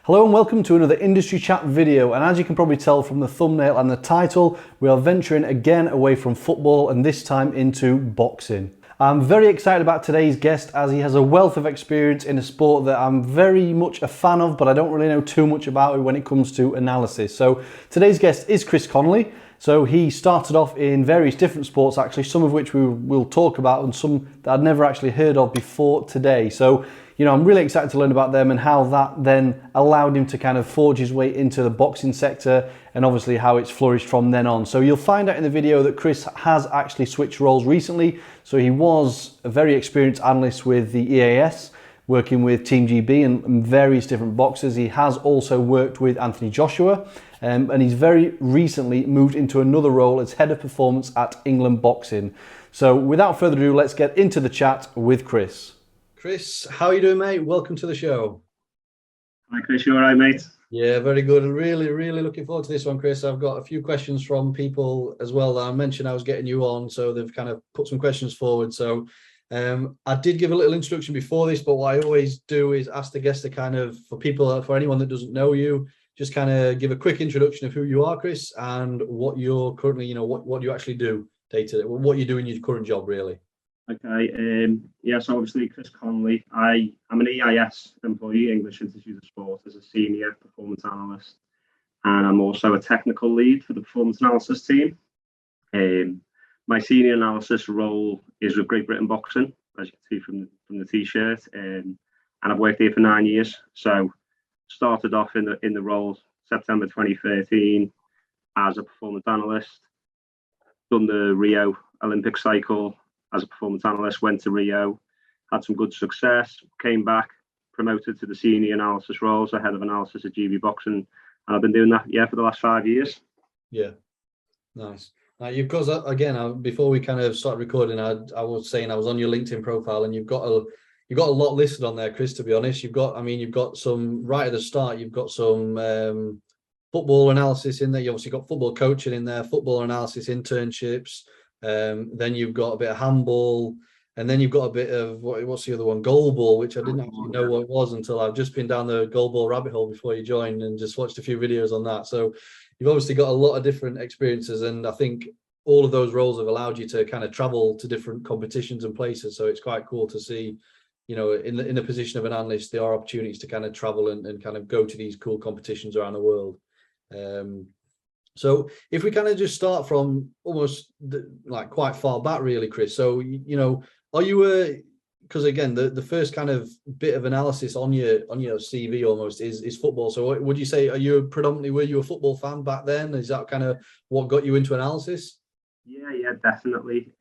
Hello and welcome to another Industry Chat video, and as you can probably tell from the thumbnail and the title, we are venturing again away from football and this time into boxing. I'm very excited about today's guest as he has a wealth of experience in a sport that I'm very much a fan of, but I don't really know too much about it when it comes to analysis. So today's guest is Chris Connelly. So he started off in various different sports actually, some of which we will talk about and some that I'd never actually heard of before today. So I'm really excited to learn about them and how that then allowed him to kind of forge his way into the boxing sector and obviously how it's flourished from then on. So you'll find out in the video that Chris has actually switched roles recently. So he was a very experienced analyst with the EIS, working with Team GB and various different boxers. He has also worked with Anthony Joshua and he's very recently moved into another role as head of performance at England Boxing. So without further ado, let's get into the chat with Chris. Chris, how are you doing, mate? Welcome to the show. Hi, Chris. You all right, mate? Yeah, very good. Really looking forward to this one, Chris. I've got a few questions from people as well that I mentioned I was getting you on, so they've kind of put some questions forward. So I did give a little introduction before this, but what I always do is ask the guest to kind of, for anyone that doesn't know you, just kind of give a quick introduction of who you are, Chris, and what you're currently, what you actually do day to day, what you do in your current job, really. Okay. So obviously Chris Connelly. I'm an EIS employee, English Institute of Sport, as a senior performance analyst, and I'm also a technical lead for the performance analysis team. My senior analysis role is with Great Britain Boxing, as you can see from the t-shirt, and I've worked here for 9 years. So started off in the role September 2013 as a performance analyst. Done the Rio Olympic cycle as a performance analyst, went to Rio, had some good success, came back, promoted to the senior analysis role, so head of analysis at GB Boxing, and I've been doing that, for the last 5 years. Yeah, nice. Now you've got, again, before we kind of start recording, I was saying I was on your LinkedIn profile, and you've got a lot listed on there, Chris. To be honest, you've got some right at the start. You've got some football analysis in there. You obviously got football coaching in there, football analysis internships. Then you've got a bit of handball, and then you've got a bit of what's the other one, goalball, which I didn't actually know what it was until I've just been down the goalball rabbit hole before you joined and just watched a few videos on that. So you've obviously got a lot of different experiences, and I think all of those roles have allowed you to kind of travel to different competitions and places. So it's quite cool to see, in the position of an analyst, there are opportunities to kind of travel and kind of go to these cool competitions around the world. So if we kind of just start from almost like quite far back, really, Chris. So, are you because again, the first kind of bit of analysis on your CV almost is football. So would you say, were you a football fan back then? Is that kind of what got you into analysis? Yeah, definitely.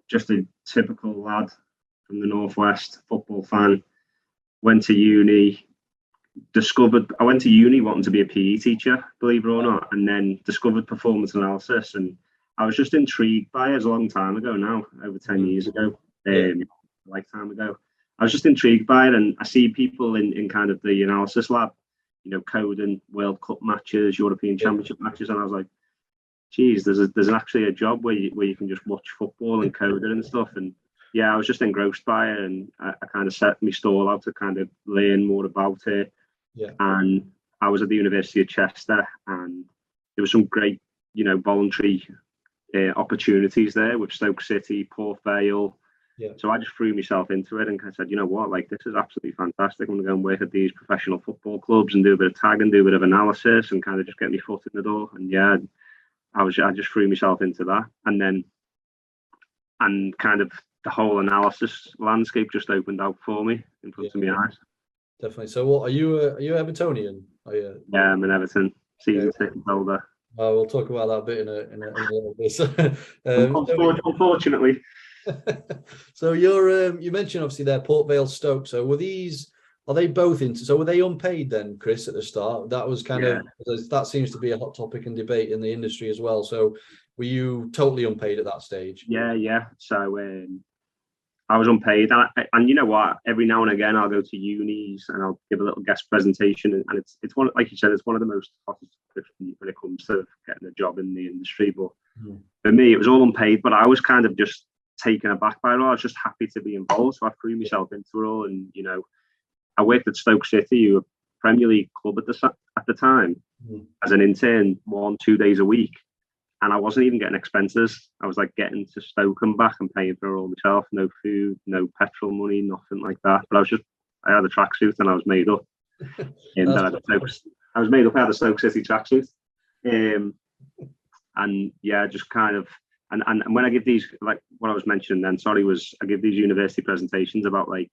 Just a typical lad from the Northwest, football fan. Went to uni. I went to uni wanting to be a PE teacher, believe it or not, and then discovered performance analysis, and I was just intrigued by it. A long time ago now, over 10 years ago, a lifetime ago. I was just intrigued by it, and I see people in kind of the analysis lab, coding World Cup matches, European Championship matches, and I was like, geez, there's actually a job where you can just watch football and code it and stuff. And I was just engrossed by it, and I kind of set my stall out to kind of learn more about it. Yeah. And I was at the University of Chester, and there were some great, voluntary opportunities there with Stoke City, Port Vale. Yeah. So I just threw myself into it and I said, you know what, like, this is absolutely fantastic. I'm going to go and work at these professional football clubs and do a bit of tagging, do a bit of analysis, and kind of just get my foot in the door. And I just threw myself into that, and kind of the whole analysis landscape just opened out for me in front of my eyes. Definitely. So, what are you Evertonian? Yeah, I'm an Everton season ticket holder. We'll talk about that a bit in a little bit. Unfortunately. So you mentioned obviously there Port Vale, Stoke. So were they both into? So were they unpaid then, Chris, at the start? That was kind of, that seems to be a hot topic and debate in the industry as well. So were you totally unpaid at that stage? Yeah. So I was unpaid, and you know what? Every now and again, I'll go to unis and I'll give a little guest presentation, and it's one, like you said, it's one of the most hottest when it comes to getting a job in the industry. But for me, it was all unpaid. But I was kind of just taken aback by it all. I was just happy to be involved, so I threw myself into it all. And I worked at Stoke City, who Premier League club at the time as an intern 1-2 days a week, and I wasn't even getting expenses. I was like getting to Stoke and back and paying for it all myself. No food, no petrol money, nothing like that. But I had a tracksuit and I was made up. And then I was made up. I had a Stoke City tracksuit. And yeah, just kind of, and when I give these, like what I was mentioning then, I give these university presentations about like,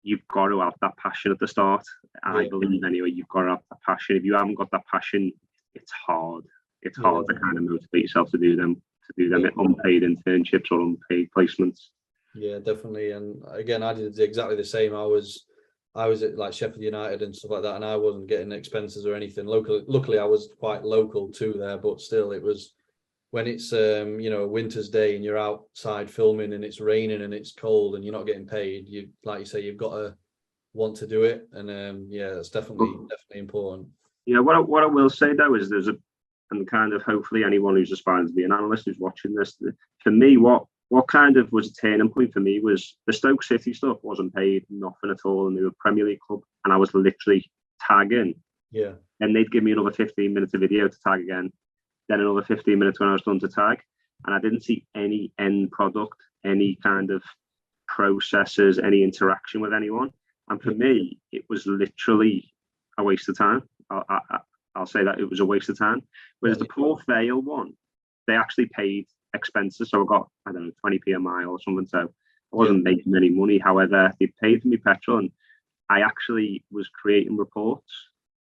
you've got to have that passion at the start. And I believe anyway, you've got to have that passion. If you haven't got that passion, it's hard. It's hard to kind of motivate yourself to do them unpaid internships or unpaid placements. Yeah, definitely. And again, I did exactly the same. I was at like Sheffield United and stuff like that, and I wasn't getting expenses or anything. Luckily, I was quite local to there, but still, it was when it's a winter's day and you're outside filming and it's raining and it's cold and you're not getting paid. You, like you say, you've got to want to do it, and it's definitely important. What I will say though is and kind of hopefully anyone who's aspiring to be an analyst who's watching this, for me, what kind of was a turning point for me was the Stoke City stuff wasn't paid, nothing at all, and they were a Premier League club, and I was literally tagging. Yeah. And they'd give me another 15 minutes of video to tag again, then another 15 minutes when I was done to tag, and I didn't see any end product, any kind of processes, any interaction with anyone. And for me, it was literally a waste of time. I'll say that it was a waste of time. Whereas the Port Vale one, they actually paid expenses. So I got, 20p a mile or something. So I wasn't making any money. However, they paid for me petrol, and I actually was creating reports,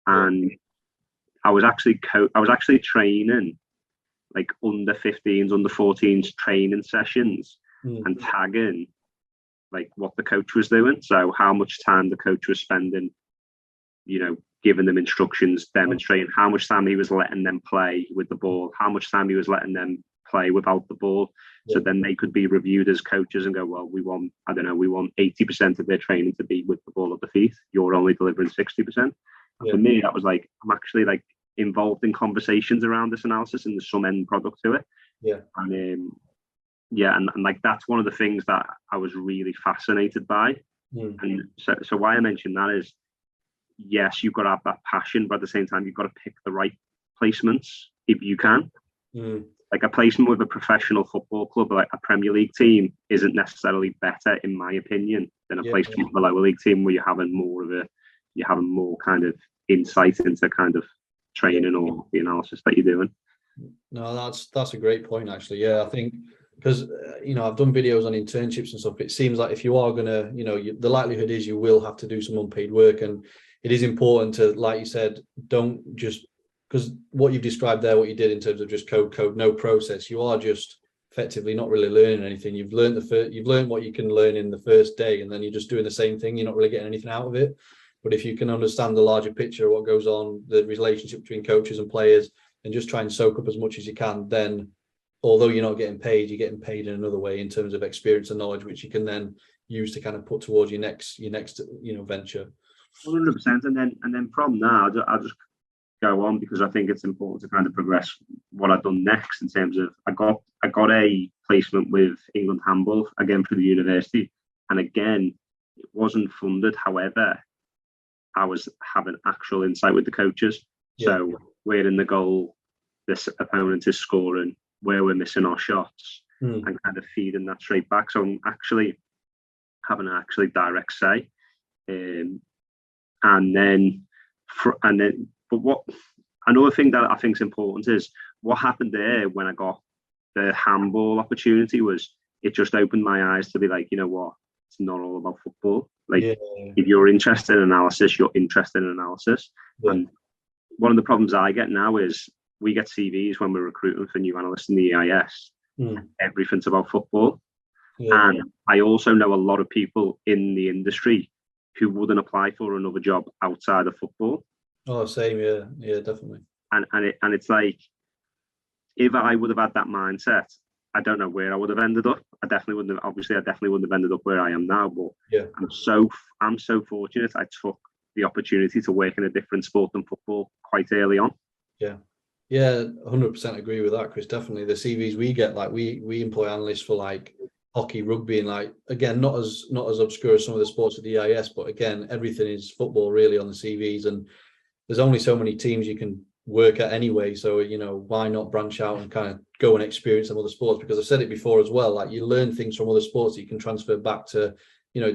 and I was actually training like under 15s, under 14s training sessions and tagging like what the coach was doing. So how much time the coach was spending, giving them instructions, demonstrating how much time he was letting them play with the ball, how much time he was letting them play without the ball. So then they could be reviewed as coaches and go, well, we want 80% of their training to be with the ball at the feet. You're only delivering 60%. For me, that was like, I'm actually like involved in conversations around this analysis, and there's some end product to it. And like that's one of the things that I was really fascinated by. And so why I mentioned that is, yes, you've got to have that passion, but at the same time, you've got to pick the right placements if you can. Like a placement with a professional football club, like a Premier League team, isn't necessarily better, in my opinion, than a placement with a lower league team where you're having more kind of insight into kind of training or the analysis that you're doing. No, that's a great point, actually. Yeah, I think because I've done videos on internships and stuff. It seems like if you are gonna, the likelihood is you will have to do some unpaid work, and it is important to, like you said, don't just, because what you've described there, what you did in terms of just code, no process, you are just effectively not really learning anything. You've learned what you can learn in the first day, and then you're just doing the same thing. You're not really getting anything out of it. But if you can understand the larger picture of what goes on, the relationship between coaches and players, and just try and soak up as much as you can, then although you're not getting paid, you're getting paid in another way in terms of experience and knowledge, which you can then use to kind of put towards your next venture. 100%. And then from there, I'll just go on, because I think it's important to kind of progress what I've done next in terms of I got a placement with England Handball again for the university, and again it wasn't funded. However, I was having actual insight with the coaches. So we're in the goal, this opponent is scoring, where we're missing our shots, and kind of feeding that straight back. So I'm actually having an direct say. But what another thing that I think is important is what happened there when I got the handball opportunity was it just opened my eyes to be like, you know what, it's not all about football. Like if you're interested in analysis, you're interested in analysis. And one of the problems I get now is we get CVs when we're recruiting for new analysts in the EIS. Everything's about football. And I also know a lot of people in the industry who wouldn't apply for another job outside of football. Oh, same, yeah, definitely. And it's like, if I would have had that mindset, I don't know where I would have ended up. I definitely wouldn't have ended up where I am now. But I'm so fortunate I took the opportunity to work in a different sport than football quite early on. Yeah, 100% agree with that, Chris. Definitely, the CVs we get, like we employ analysts for like hockey, rugby, and like again, not as obscure as some of the sports with the EIS, but again, everything is football really on the CVs, and there's only so many teams you can work at anyway. So why not branch out and kind of go and experience some other sports? Because I've said it before as well, like you learn things from other sports that you can transfer back to.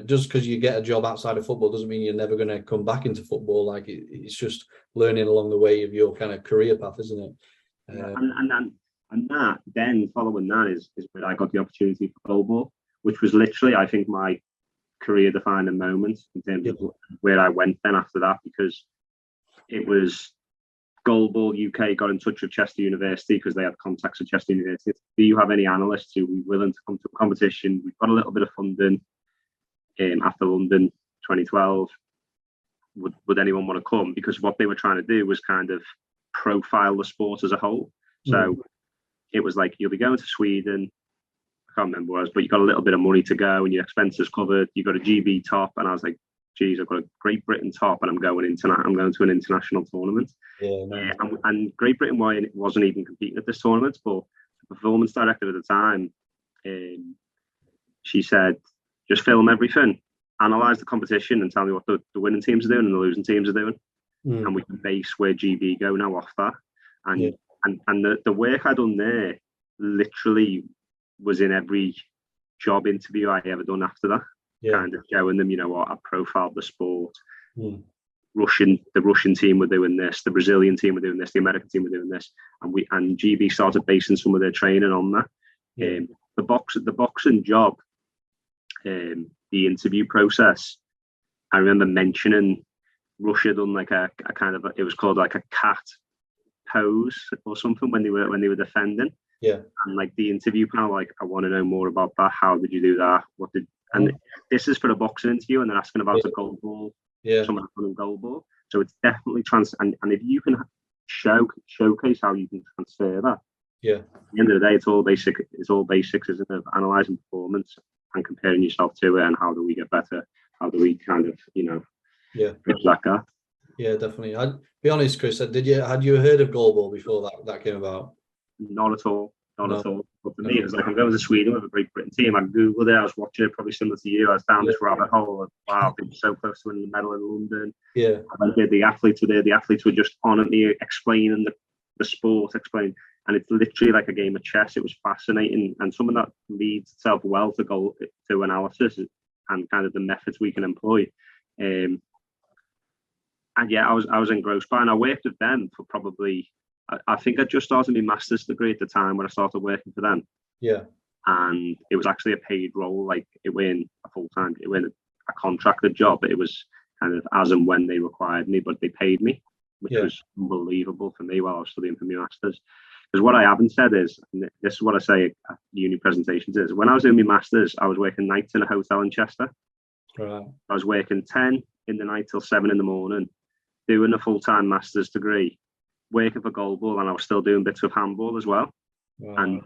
Just because you get a job outside of football doesn't mean you're never going to come back into football. Like it's just learning along the way of your kind of career path, isn't it? And that then following that is where I got the opportunity for goalball, which was literally, I think, my career defining moment in terms of where I went then after that, because it was goalball UK got in touch with Chester University because they had contacts with Chester University. Do you have any analysts who were willing to come to a competition? We've got a little bit of funding after London 2012. Would anyone want to come? Because what they were trying to do was kind of profile the sport as a whole. So it was like, you'll be going to Sweden. I can't remember what it was, but you got a little bit of money to go and your expenses covered. You got a GB top, and I was like, geez, I've got a Great Britain top, and I'm going to an international tournament. And Great Britain wasn't even competing at this tournament, but the performance director at the time, she said, just film everything, analyse the competition, and tell me what the winning teams are doing and the losing teams are doing, and we can base where GB go now off that. And the work I done there literally was in every job interview I ever done after that. Kind of showing them, I profiled the sport. The Russian team were doing this, the Brazilian team were doing this, the American team were doing this, and GB started basing some of their training on that. The boxing job, the interview process, I remember mentioning Russia done like a kind of it was called like a cat pose or something when they were defending. And like the interview panel, like, I want to know more about that. How did you do that? And this is for a boxing interview, and they're asking about a goal ball. Someone running goal ball. So it's definitely and if you can showcase how you can transfer that. At the end of the day, it's all basics, isn't it? Analysing performance and comparing yourself to it, and how do we get better? How do we kind of, bridge that gap? Yeah, definitely. I'd be honest, Chris, had you heard of goalball before that came about? Not at all. At all. But for me, it was like, I'm going to Sweden with a Great Britain team. I Googled it. I was watching it, probably similar to you. I was down this rabbit hole. Wow, I've been so close to winning the medal in London. The athletes were there. The athletes were just on at me, explaining the sport, and it's literally like a game of chess. It was fascinating, and something that leads itself well to analysis and kind of the methods we can employ. And I was engrossed by, and I worked with them for probably, I think I just started my master's degree at the time when I started working for them. And it was actually a paid role, like it went a full-time, it went a contracted job, but it was kind of as and when they required me, but they paid me, which was unbelievable for me while I was studying for my master's. Because what I haven't said is, and this is what I say at uni presentations, is when I was doing my master's, I was working nights in a hotel in Chester. I was working 10 in the night till 7 in the morning, doing a full-time master's degree, working for goalball, and I was still doing bits of handball as well. And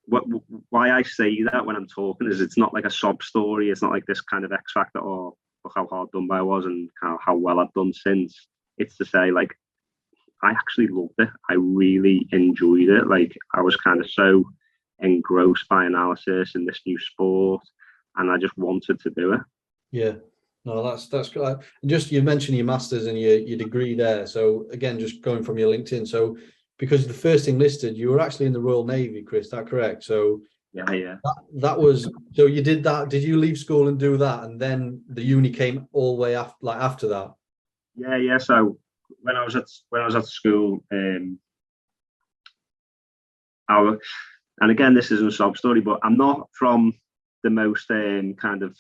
why I say that when I'm talking is, it's not like a sob story. It's not like this kind of X factor, or look how hard done by I was and how well I've done since. It's to say, like, I actually loved it. I really enjoyed it. Like, I was kind of so engrossed by analysis and this new sport, and I just wanted to do it. No, that's good. Just, you mentioned your master's and your degree there. So again, just going from your LinkedIn. So because the first thing listed, you were actually in the Royal Navy, Chris. Is that correct? So that was, so you did that. Did you leave school and do that, and then the uni came all the way after that? Yeah. So when I was at school, and again, this isn't a sob story, but I'm not from the most kind of,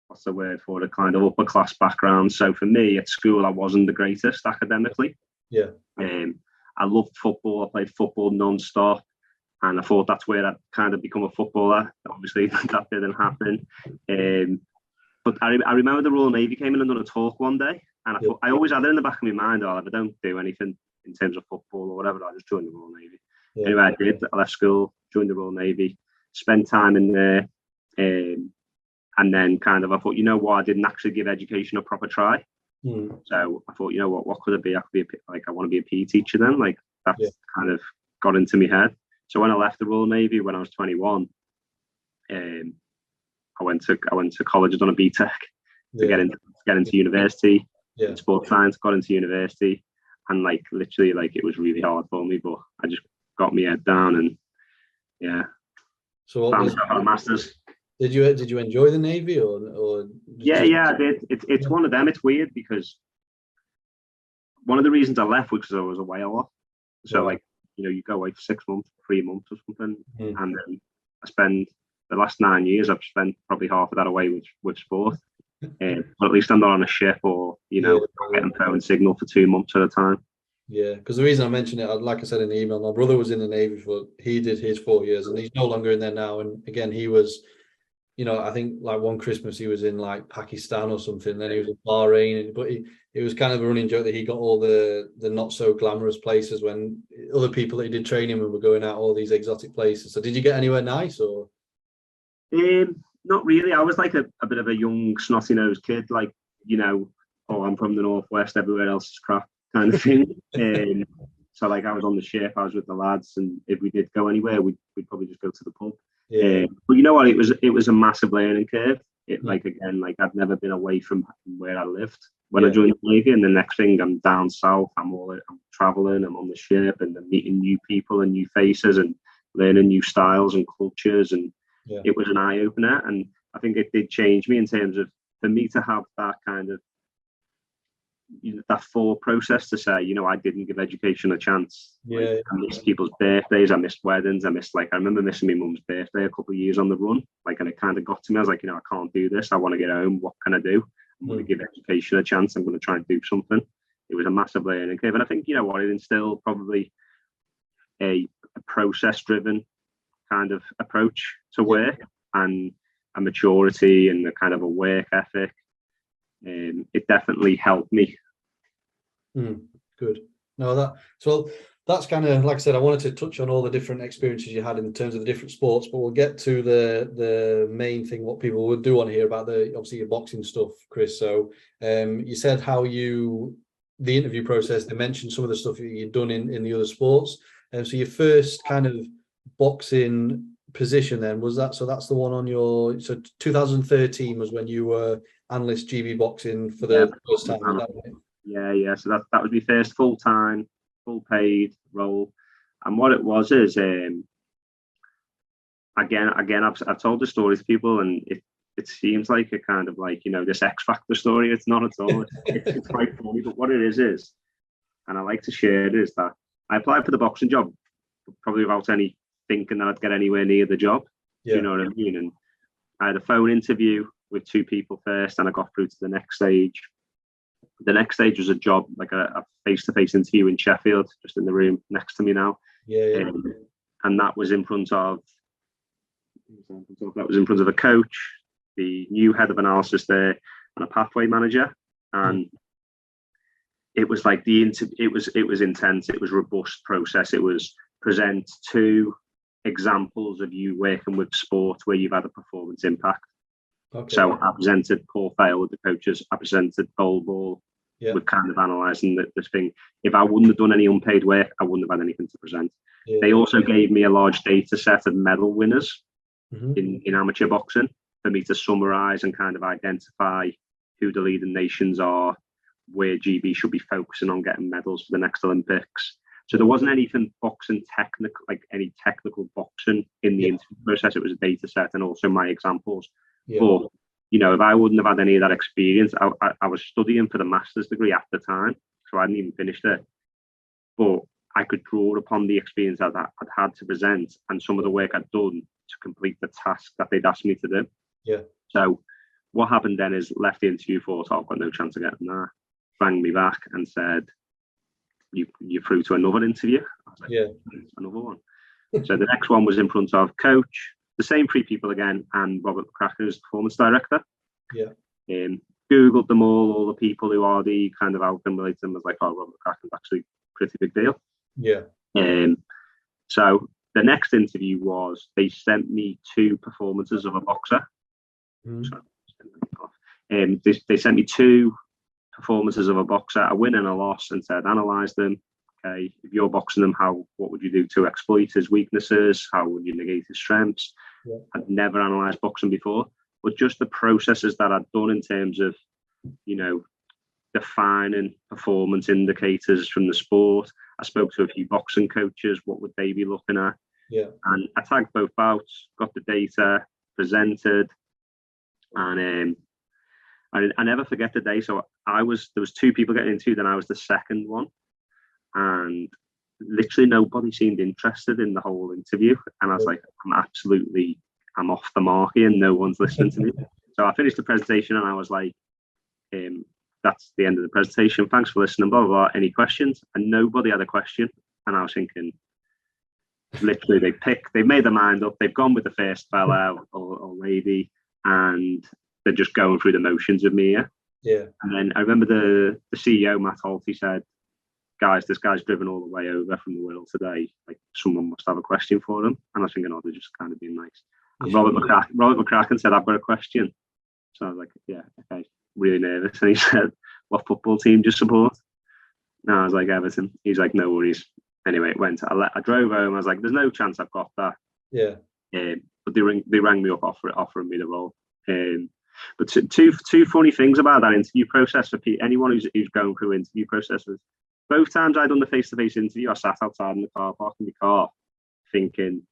what's the word for it, kind of upper class background. So for me at school, I wasn't the greatest academically. I loved football. I played football non-stop, and I thought that's where I'd kind of become a footballer. Obviously, that didn't happen. But I remember the Royal Navy came in and done a talk one day, and I thought, I always had it in the back of my mind, if I don't do anything in terms of football or whatever, I'll just join the Royal Navy. Anyway, I did. I left school, joined the Royal Navy, spent time in there, and then kind of I thought, I didn't actually give education a proper try. So I thought, what could it be? I want to be a PE teacher then. Like, that's kind of got into my head. So when I left the Royal Navy when I was 21, I went to college, I'd done a BTEC to get into university. Yeah. Sports science, got into university, and like literally, like it was really hard for me, but I just got my head down and So what found was myself a master's. did you enjoy the Navy or I did. It's one of them. It's weird because one of the reasons I left was because I was away a lot. So like, you go away for 6 months, 3 months or something, and then I spend the last 9 years. I've spent probably half of that away with sport. But at least I'm not on a ship or getting phone signal for 2 months at a time. Yeah, because the reason I mentioned it, like I said in the email, my brother was in the Navy he did his 4 years, and he's no longer in there now. And again, he was, I think like one Christmas he was in like Pakistan or something, then he was in Bahrain, but it was kind of a running joke that he got all the not so glamorous places when other people that he did training with were going out all these exotic places. So did you get anywhere nice or? Not really. I was like a bit of a young snotty nosed kid, like, I'm from the Northwest, everywhere else is crap kind of thing. So like I was on the ship, I was with the lads, and if we did go anywhere, we'd probably just go to the pub. But you know what? It was a massive learning curve. Like again, like I'd never been away from where I lived when I joined the Navy, and the next thing I'm down south. I'm traveling. I'm on the ship, and I'm meeting new people and new faces, and learning new styles and cultures. And it was an eye opener, and I think it did change me in terms of, for me to have that kind of that thought process to say, I didn't give education a chance. I missed people's birthdays, I missed weddings, I remember missing my mum's birthday a couple of years on the run, and it kind of got to me. I was like, I can't do this, I want to get home, what can I do? I'm going to give education a chance, I'm going to try and do something. It was a massive learning curve, and I think, it instilled probably a process driven kind of approach to work, and a maturity and a kind of a work ethic. It definitely helped me. Good. No, that's kind of, like I said, I wanted to touch on all the different experiences you had in terms of the different sports, but we'll get to the main thing, what people would do want to hear about, obviously your boxing stuff, Chris. So you said how the interview process, they mentioned some of the stuff that you'd done in the other sports. So your first kind of boxing position then was that, so that's the one on your, so 2013 was when you were analyst GB boxing for the first time, is that right? So that was my first full-time, full paid role. And what it was is, again I've told the story to people, and it seems like a kind of like, this X Factor story. It's not at all. It's quite funny, but what it is, and I like to share it, is that I applied for the boxing job probably without any thinking that I'd get anywhere near the job. Do you know what I mean? And I had a phone interview with 2 people first, and I got through to the next stage. The next stage was a job, like a face-to-face interview in Sheffield, just in the room next to me now. And that was in front of a coach, the new head of analysis there, and a pathway manager. And it was like it was intense. It was a robust process. It was present 2 examples of you working with sport where you've had a performance impact. So I presented Paul Fail with the coaches. I presented Goal Ball with kind of analysing this thing. If I wouldn't have done any unpaid work, I wouldn't have had anything to present. They also gave me a large data set of medal winners in amateur boxing for me to summarise and kind of identify who the leading nations are, where GB should be focusing on getting medals for the next Olympics. So there wasn't anything boxing technical, like any technical boxing in the interview process. It was a data set and also my examples. But if I wouldn't have had any of that experience, I was studying for the master's degree at the time, so I hadn't even finished it. But I could draw upon the experience I'd had to present and some of the work I'd done to complete the task that they'd asked me to do. So what happened then is, left the interview, thought, I've got no chance of getting that. Rang me back and said, you're through to another interview. I was like, another one. So the next one was in front of coach, the same 3 people again, and Robert McCracken, who's performance director. Googled them all the people who are the kind of outcome related, and was like, Robert McCracken's actually a pretty big deal. So the next interview was, they sent me 2 performances of a boxer. They sent me 2 performances of a boxer, a win and a loss, and said, analyse them. Okay, if you're boxing them, what would you do to exploit his weaknesses? How would you negate his strengths? I'd never analysed boxing before. but just the processes that I'd done in terms of, you know, defining performance indicators from the sport. I spoke to a few boxing coaches. What would they be looking at? Yeah. And I tagged both bouts, got the data, presented, and I never forget the day. So there was two people getting into, then I was the second one, and literally nobody seemed interested in the whole interview. And I was like, I'm off the mark here, and no one's listening to me. So I finished the presentation, and I was like, that's the end of the presentation. Thanks for listening. Blah blah blah. Any questions? And nobody had a question. And I was thinking, literally, they've made their mind up. They've gone with the first fella or lady, and they're just going through the motions of me. Yeah. And then I remember the CEO, Matt Holt, he said, guys, this guy's driven all the way over from the world today. Like, someone must have a question for him. And I was thinking, they're just kind of being nice. And Robert McCracken said, I've got a question. So I was like, yeah, okay. Really nervous. And he said, what football team do you support? And I was like, Everton. He's like, no worries. Anyway, it went. I drove home. I was like, there's no chance I've got that. Yeah. But they rang me up offering me the role. But two funny things about that interview process for anyone who's going through interview processes. Both times I'd done the face-to-face interview, I sat outside in the car park in the car, thinking,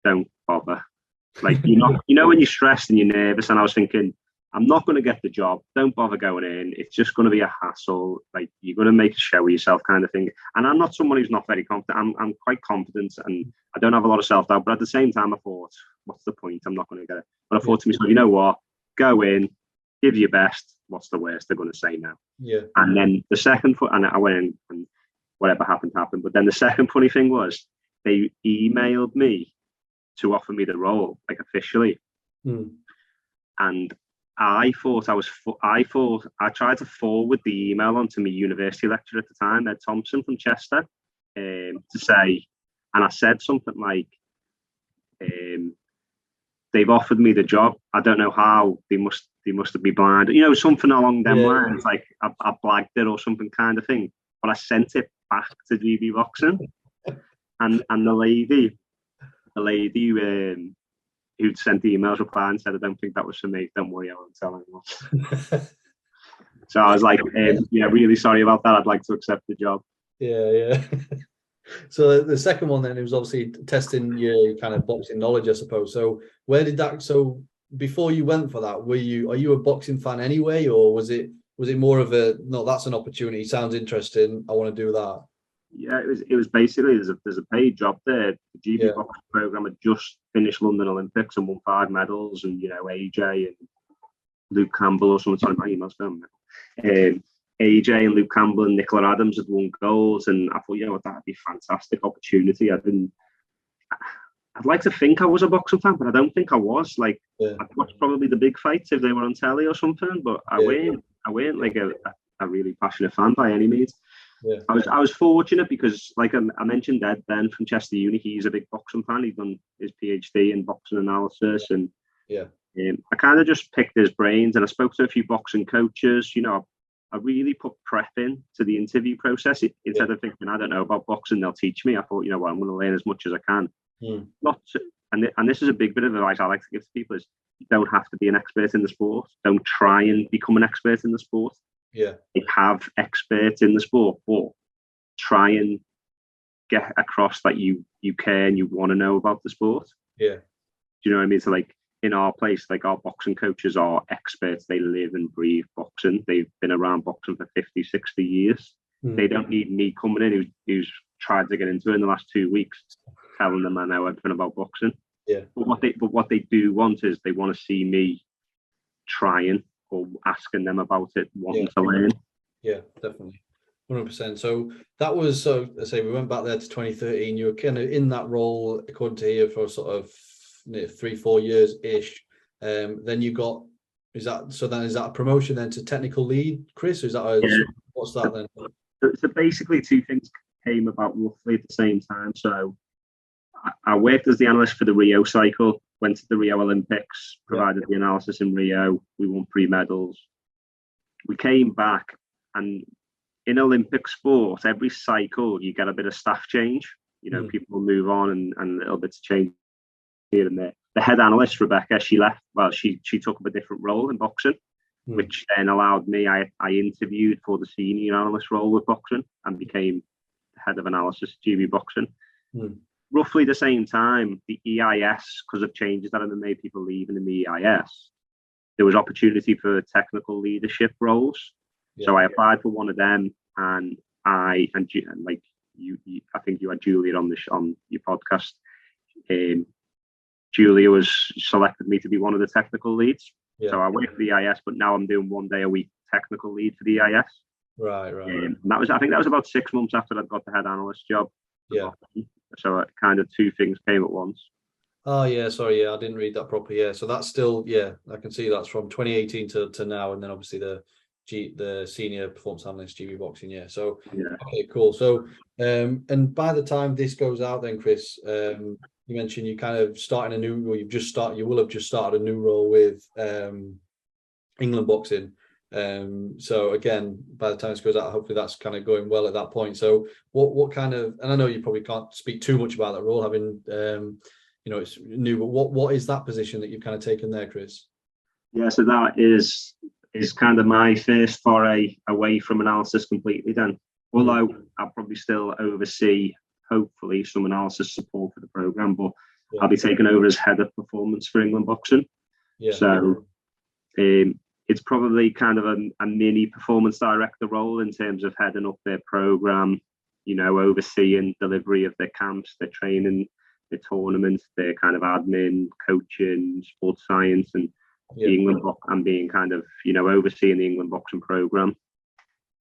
"Don't bother." Like, you know when you're stressed and you're nervous, and I was thinking, I'm not going to get the job. Don't bother going in. It's just going to be a hassle. Like, you're going to make a show of yourself, kind of thing. And I'm not someone who's not very confident. I'm quite confident, and I don't have a lot of self-doubt. But at the same time, I thought, what's the point? I'm not going to get it. But I thought to myself, you know what? Go in, give your best. What's the worst they're going to say now? Yeah. And then the second, and I went in, and whatever happened. But then the second funny thing was, they emailed me to offer me the role, like, officially. And I tried to forward the email onto my university lecturer at the time, Ed Thompson from Chester, to say, and I said something like, they've offered me the job. I don't know how. They must have been blind. You know, something along them lines. Like, I blagged it or something, kind of thing. But I sent it back to GB Boxing, and the lady who'd sent the emails replied and said, I don't think that was for me. Don't worry, I won't tell anyone. So I was like, really sorry about that. I'd like to accept the job. Yeah. So the second one then, it was obviously testing your kind of boxing knowledge, I suppose. So where did that? So before you went for that, are you a boxing fan anyway, or was it more of a, no, that's an opportunity, sounds interesting, I want to do that? Yeah, it was basically, there's a paid job there. The GB boxing program had just finished London Olympics and won 5 medals, and AJ and Luke Campbell, or someone, sorry, my email's going. AJ and Luke Campbell and Nicola Adams had won golds, and I thought, that'd be a fantastic opportunity. I'd like to think I was a boxing fan, but I don't think I was. Like, I'd watch probably the big fights if they were on telly or something, but I weren't like a really passionate fan by any means. Yeah. I was fortunate because, like I mentioned, Ed Ben from Chester Uni, he's a big boxing fan. He's done his PhD in boxing analysis, and I kind of just picked his brains, and I spoke to a few boxing coaches. I really put prep in to the interview process instead of thinking, I don't know about boxing, they'll teach me. I thought, I'm going to learn as much as I can. And this is a big bit of advice I like to give to people: is you don't have to be an expert in the sport. Don't try and become an expert in the sport. Yeah, they have experts in the sport, but try and get across that you care and you want to know about the sport. Yeah. Do you know what I mean? So, like, in our place, like, our boxing coaches are experts. They live and breathe boxing. They've been around boxing for 50, 60 years. They don't need me coming in who's tried to get into it in the last 2 weeks, telling them I know everything about boxing. Yeah. But what they do want is they want to see me trying or asking them about it, wanting to learn. Yeah, definitely. 100%. So that was, so let's say we went back there to 2013. You were kind of in that role, according to here, for sort of 3-4 years ish. Then you got, is that a promotion then to technical lead, Chris? Or is that what's that then? So basically, 2 things came about roughly at the same time. So I worked as the analyst for the Rio cycle, went to the Rio Olympics, provided the analysis in Rio. We won 3 medals. We came back, and in Olympic sport, every cycle you get a bit of staff change. People move on and little bits of change here and there. the head analyst, Rebecca, she left. Well, she took up a different role in boxing, which then allowed me. I interviewed for the senior analyst role with boxing and became the head of analysis at GB Boxing. Roughly the same time, the EIS, because of changes that have been made, people leaving in the EIS, there was opportunity for technical leadership roles. So I applied for one of them, and I think you had Julia on your podcast. Julia was selected me to be one of the technical leads. So I went for the EIS, but now I'm doing 1 day a week technical lead for the EIS. Right. And I think that was about 6 months after I'd got the head analyst job. Yeah. So kind of two things came at once. Oh yeah, sorry, I didn't read that properly. Yeah, so that's still, I can see that's from 2018 to now, and then obviously the senior performance analyst GB Boxing. So okay, cool. So and by the time this goes out, then Chris, you mentioned you kind of starting a new, or you will have just started a new role with England Boxing. So again, by the time this goes out, hopefully that's kind of going well at that point. So what kind of, and I know you probably can't speak too much about that role, having it's new, but what is that position that you've kind of taken there, Chris? Yeah, so that is kind of my first foray away from analysis completely then. Although I'll probably still oversee, hopefully, some analysis support for the programme, but I'll be taking over as head of performance for England Boxing. So it's probably kind of a mini performance director role in terms of heading up their programme, overseeing delivery of their camps, their training, their tournaments, their kind of admin, coaching, sports science, and the England and being kind of, overseeing the England Boxing programme.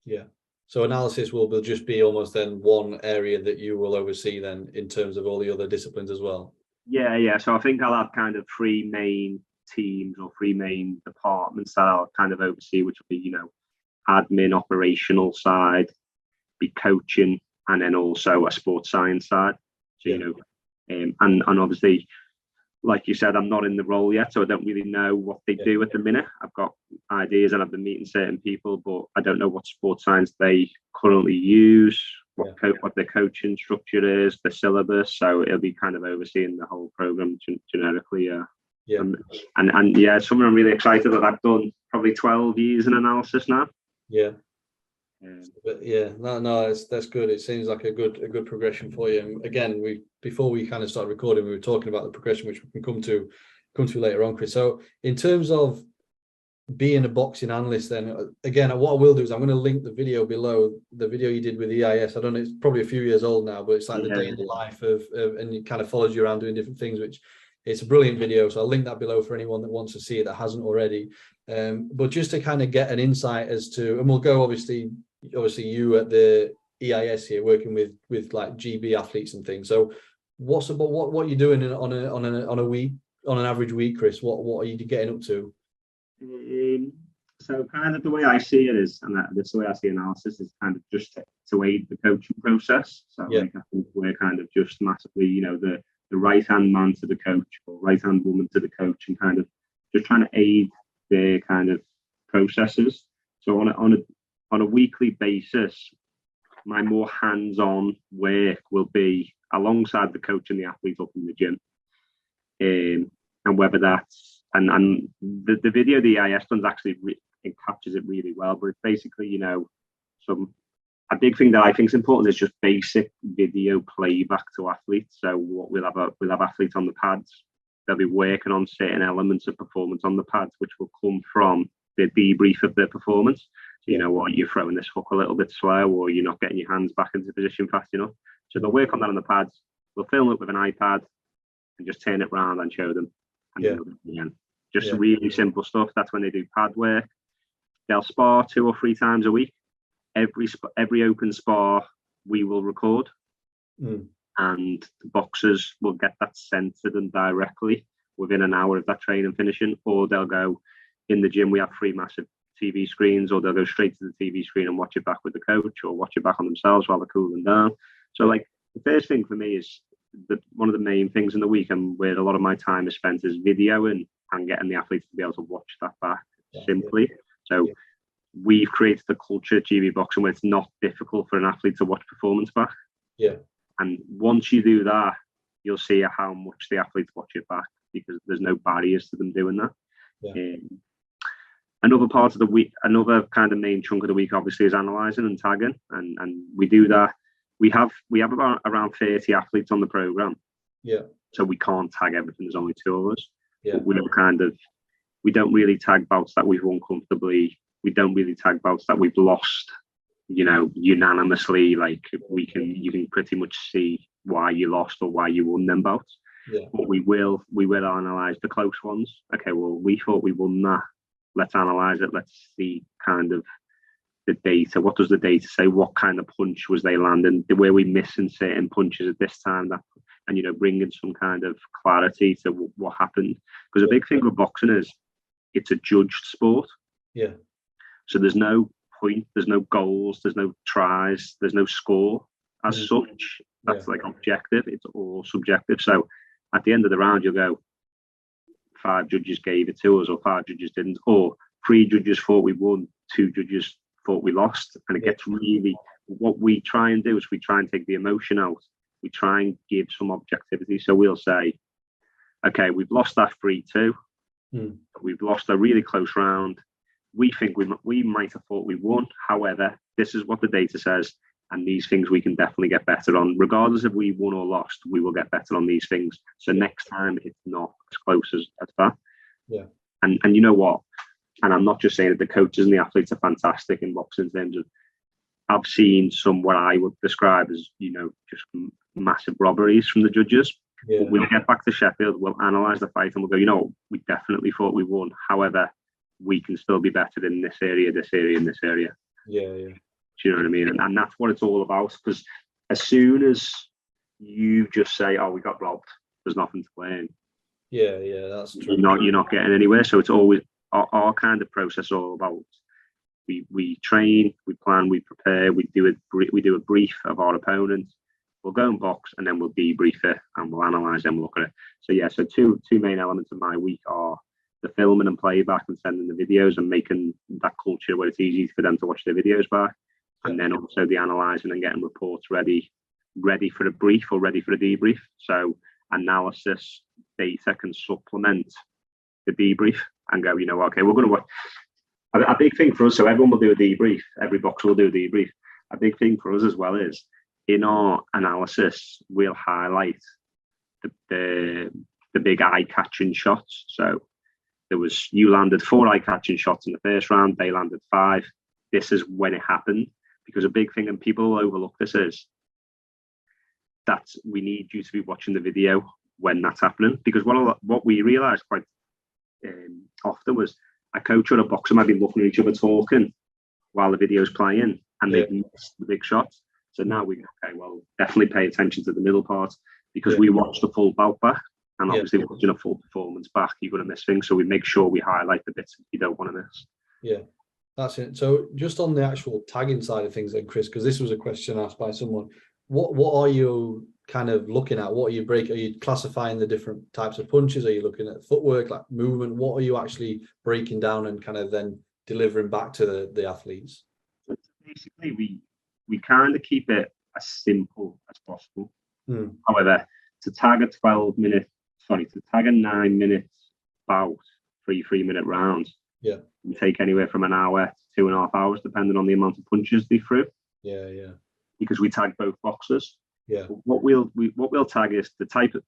Yeah. So analysis will just be almost then one area that you will oversee then in terms of all the other disciplines as well. Yeah. So I think I'll have kind of three main teams or three main departments that I'll kind of oversee, which will be, admin, operational side, be coaching, and then also a sports science side. So, and obviously, like you said, I'm not in the role yet, so I don't really know what they do at the minute. I've got ideas and I've been meeting certain people, but I don't know what sports science they currently use, what their coaching structure is, the syllabus. So it'll be kind of overseeing the whole program generically. And something I'm really excited that I've done probably 12 years in analysis now. But that's good. It seems like a good progression for you. And again, before we kind of started recording, we were talking about the progression, which we can come to later on, Chris. So in terms of being a boxing analyst, then again, what I will do is I'm going to link the video below, the video you did with EIS. I don't know, it's probably a few years old now, but it's like the day in the life of and it kind of follows you around doing different things, which it's a brilliant video. So I'll link that below for anyone that wants to see it that hasn't already. But just to kind of get an insight as to, and we'll go obviously you at the EIS here working with like GB athletes and things. So what are you doing on a week, on an average week, Chris? What are you getting up to? So kind of the way I see it is, and that's the way I see analysis, is kind of just to aid the coaching process. So I think we're kind of just massively, the right hand man to the coach or right hand woman to the coach, and kind of just trying to aid their kind of processes. So on a weekly basis, my more hands-on work will be alongside the coach and the athlete up in the gym. And whether that's, and the video the EIS does actually it captures it really well, but it's basically, a big thing that I think is important is just basic video playback to athletes. So what we'll have athletes on the pads. They'll be working on certain elements of performance on the pads, which will come from the debrief of their performance. So, you're throwing this hook a little bit slow, or you're not getting your hands back into position fast enough. So they'll work on that on the pads. We'll film it with an iPad and just turn it around and show them. And just really simple stuff. That's when they do pad work. They'll spar 2 or 3 times a week. Every open spar we will record, and the boxers will get that censored and directly within an hour of that training finishing, or they'll go in the gym. We have 3 massive TV screens, or they'll go straight to the TV screen and watch it back with the coach, or watch it back on themselves while they're cooling down. So like the first thing for me is one of the main things in the week, and where a lot of my time is spent, is videoing and getting the athletes to be able to watch that back simply. So we've created a culture at GB Boxing where it's not difficult for an athlete to watch performance back. And once you do that, you'll see how much the athletes watch it back. because there's no barriers to them doing that. Yeah. Another part of the week, another kind of main chunk of the week, obviously, is analysing and tagging, and we do that. We have about around 30 athletes on the program. Yeah. So we can't tag everything. There's only 2 of us. Yeah. We don't really tag bouts that we've won comfortably. We don't really tag bouts that we've lost, unanimously. Like you can pretty much see why you lost or why you won them bouts. Yeah. But we will analyse the close ones. Okay, well, we thought we won that. Let's analyse it. Let's see kind of the data. What does the data say? What kind of punch was they landing? Were we missing certain punches at this time? And bringing some kind of clarity to what happened. Because a big thing with boxing is it's a judged sport. Yeah. So there's no point, there's no goals, there's no tries, there's no score as such. That's like objective. It's all subjective. So at the end of the round, you'll go, 5 judges gave it to us, or 5 judges didn't, or 3 judges thought we won, 2 judges thought we lost. And it gets really, what we try and do is we try and take the emotion out. We try and give some objectivity. So we'll say, okay, we've lost that 3-2. We've lost a really close round. We think we might have thought we won. However, this is what the data says. And these things we can definitely get better on. Regardless if we won or lost, we will get better on these things. So next time it's not as close as that. Yeah. And you know what? And I'm not just saying that the coaches and the athletes are fantastic in boxing in terms of, I've seen some what I would describe as, just massive robberies from the judges. Yeah. But we'll get back to Sheffield, we'll analyse the fight, and we'll go, we definitely thought we won. However, we can still be better in this area, and this area. Yeah, yeah. Do you know what I mean? And that's what it's all about. Because as soon as you just say, "Oh, we got robbed," there's nothing to blame. Yeah, that's true. You're not getting anywhere. So it's always our kind of process all about. We train, we plan, we prepare, we do a brief of our opponent. We'll go and box, and then we'll debrief it, and we'll analyse and we'll look at it. So two main elements of my week are the filming and playback and sending the videos and making that culture where it's easy for them to watch their videos back. And then also the analysing and getting reports ready for a brief or ready for a debrief. So analysis data can supplement the debrief and go, okay, we're going to watch. A big thing for us, so everyone will do a debrief, every boxer will do a debrief. A big thing for us as well is in our analysis, we'll highlight the big eye-catching shots. So you landed 4 eye-catching shots in the first round, they landed 5. This is when it happened. Because a big thing, and people will overlook this, is that we need you to be watching the video when that's happening. Because what we realised quite often was a coach or a boxer might be looking at each other talking while the video's playing, and they've missed the big shots. So now definitely pay attention to the middle part, because we watch the full bout back, and obviously watching a full performance back, you're going to miss things. So we make sure we highlight the bits you don't want to miss. Yeah. That's it. So just on the actual tagging side of things then, Chris, because this was a question asked by someone, what are you kind of looking at? What are you Are you classifying the different types of punches? Are you looking at footwork, like movement? What are you actually breaking down and kind of then delivering back to the athletes? Basically, we kind of keep it as simple as possible. However, to tag a 9-minute bout, 3-minute rounds, you take anywhere from an hour to 2.5 hours, depending on the amount of punches they threw. Yeah. Because we tag both boxers. Yeah. What we'll tag is the type of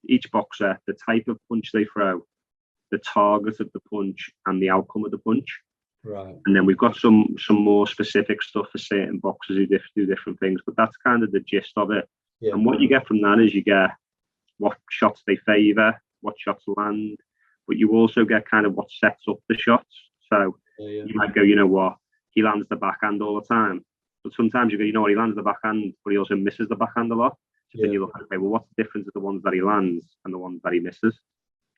each boxer, the type of punch they throw, the target of the punch, and the outcome of the punch. Right. And then we've got some more specific stuff for certain boxers who do different things, but that's kind of the gist of it. Yeah. And what you get from that is you get what shots they favour, what shots land, but you also get kind of what sets up the shots. So you might go, he lands the backhand all the time. But sometimes you go, he lands the backhand, but he also misses the backhand a lot. So then you look at, okay, well, what's the difference of the ones that he lands and the ones that he misses?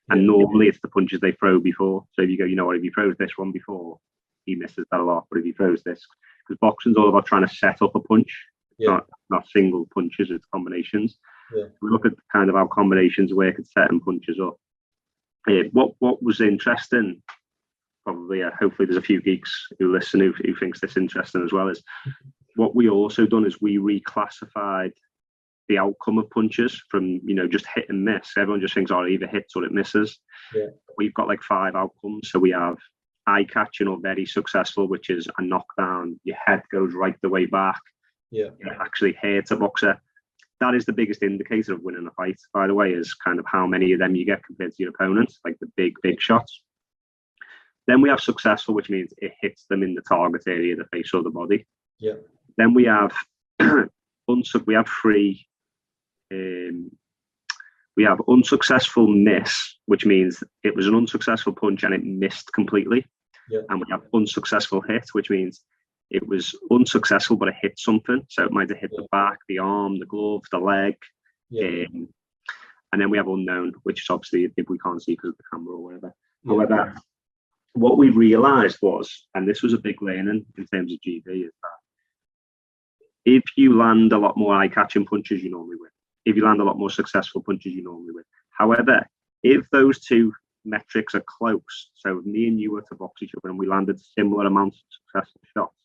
And normally it's the punches they throw before. So if you go, if he throws this one before, he misses that a lot. But if he throws this, because boxing's all about trying to set up a punch. It's not single punches, it's combinations. Yeah. We look at kind of how combinations work at setting punches up. What was interesting, probably, hopefully there's a few geeks who listen who thinks this interesting as well, is what we also done is we reclassified the outcome of punches from, just hit and miss. Everyone just thinks, oh, it either hits or it misses. Yeah. We've got like 5 outcomes. So we have eye catching or very successful, which is a knockdown. Your head goes right the way back. Yeah. It actually hurts a boxer. That is the biggest indicator of winning a fight, by the way, is kind of how many of them you get compared to your opponent, like the big shots. Then we have successful, which means it hits them in the target area, the face or the body. Yeah. Then we have we have 3. We have unsuccessful miss, which means it was an unsuccessful punch and it missed completely. Yeah. And we have unsuccessful hit, which means it was unsuccessful, but it hit something. So it might have hit the back, the arm, the glove, the leg. Yeah. And then we have unknown, which is obviously if we can't see because of the camera or whatever. Yeah. However, what we realised was, and this was a big learning in terms of GB, is that if you land a lot more eye-catching punches, you normally win. If you land a lot more successful punches, you normally win. However, if those 2 metrics are close, so if me and you were to box each other and we landed similar amounts of successful shots,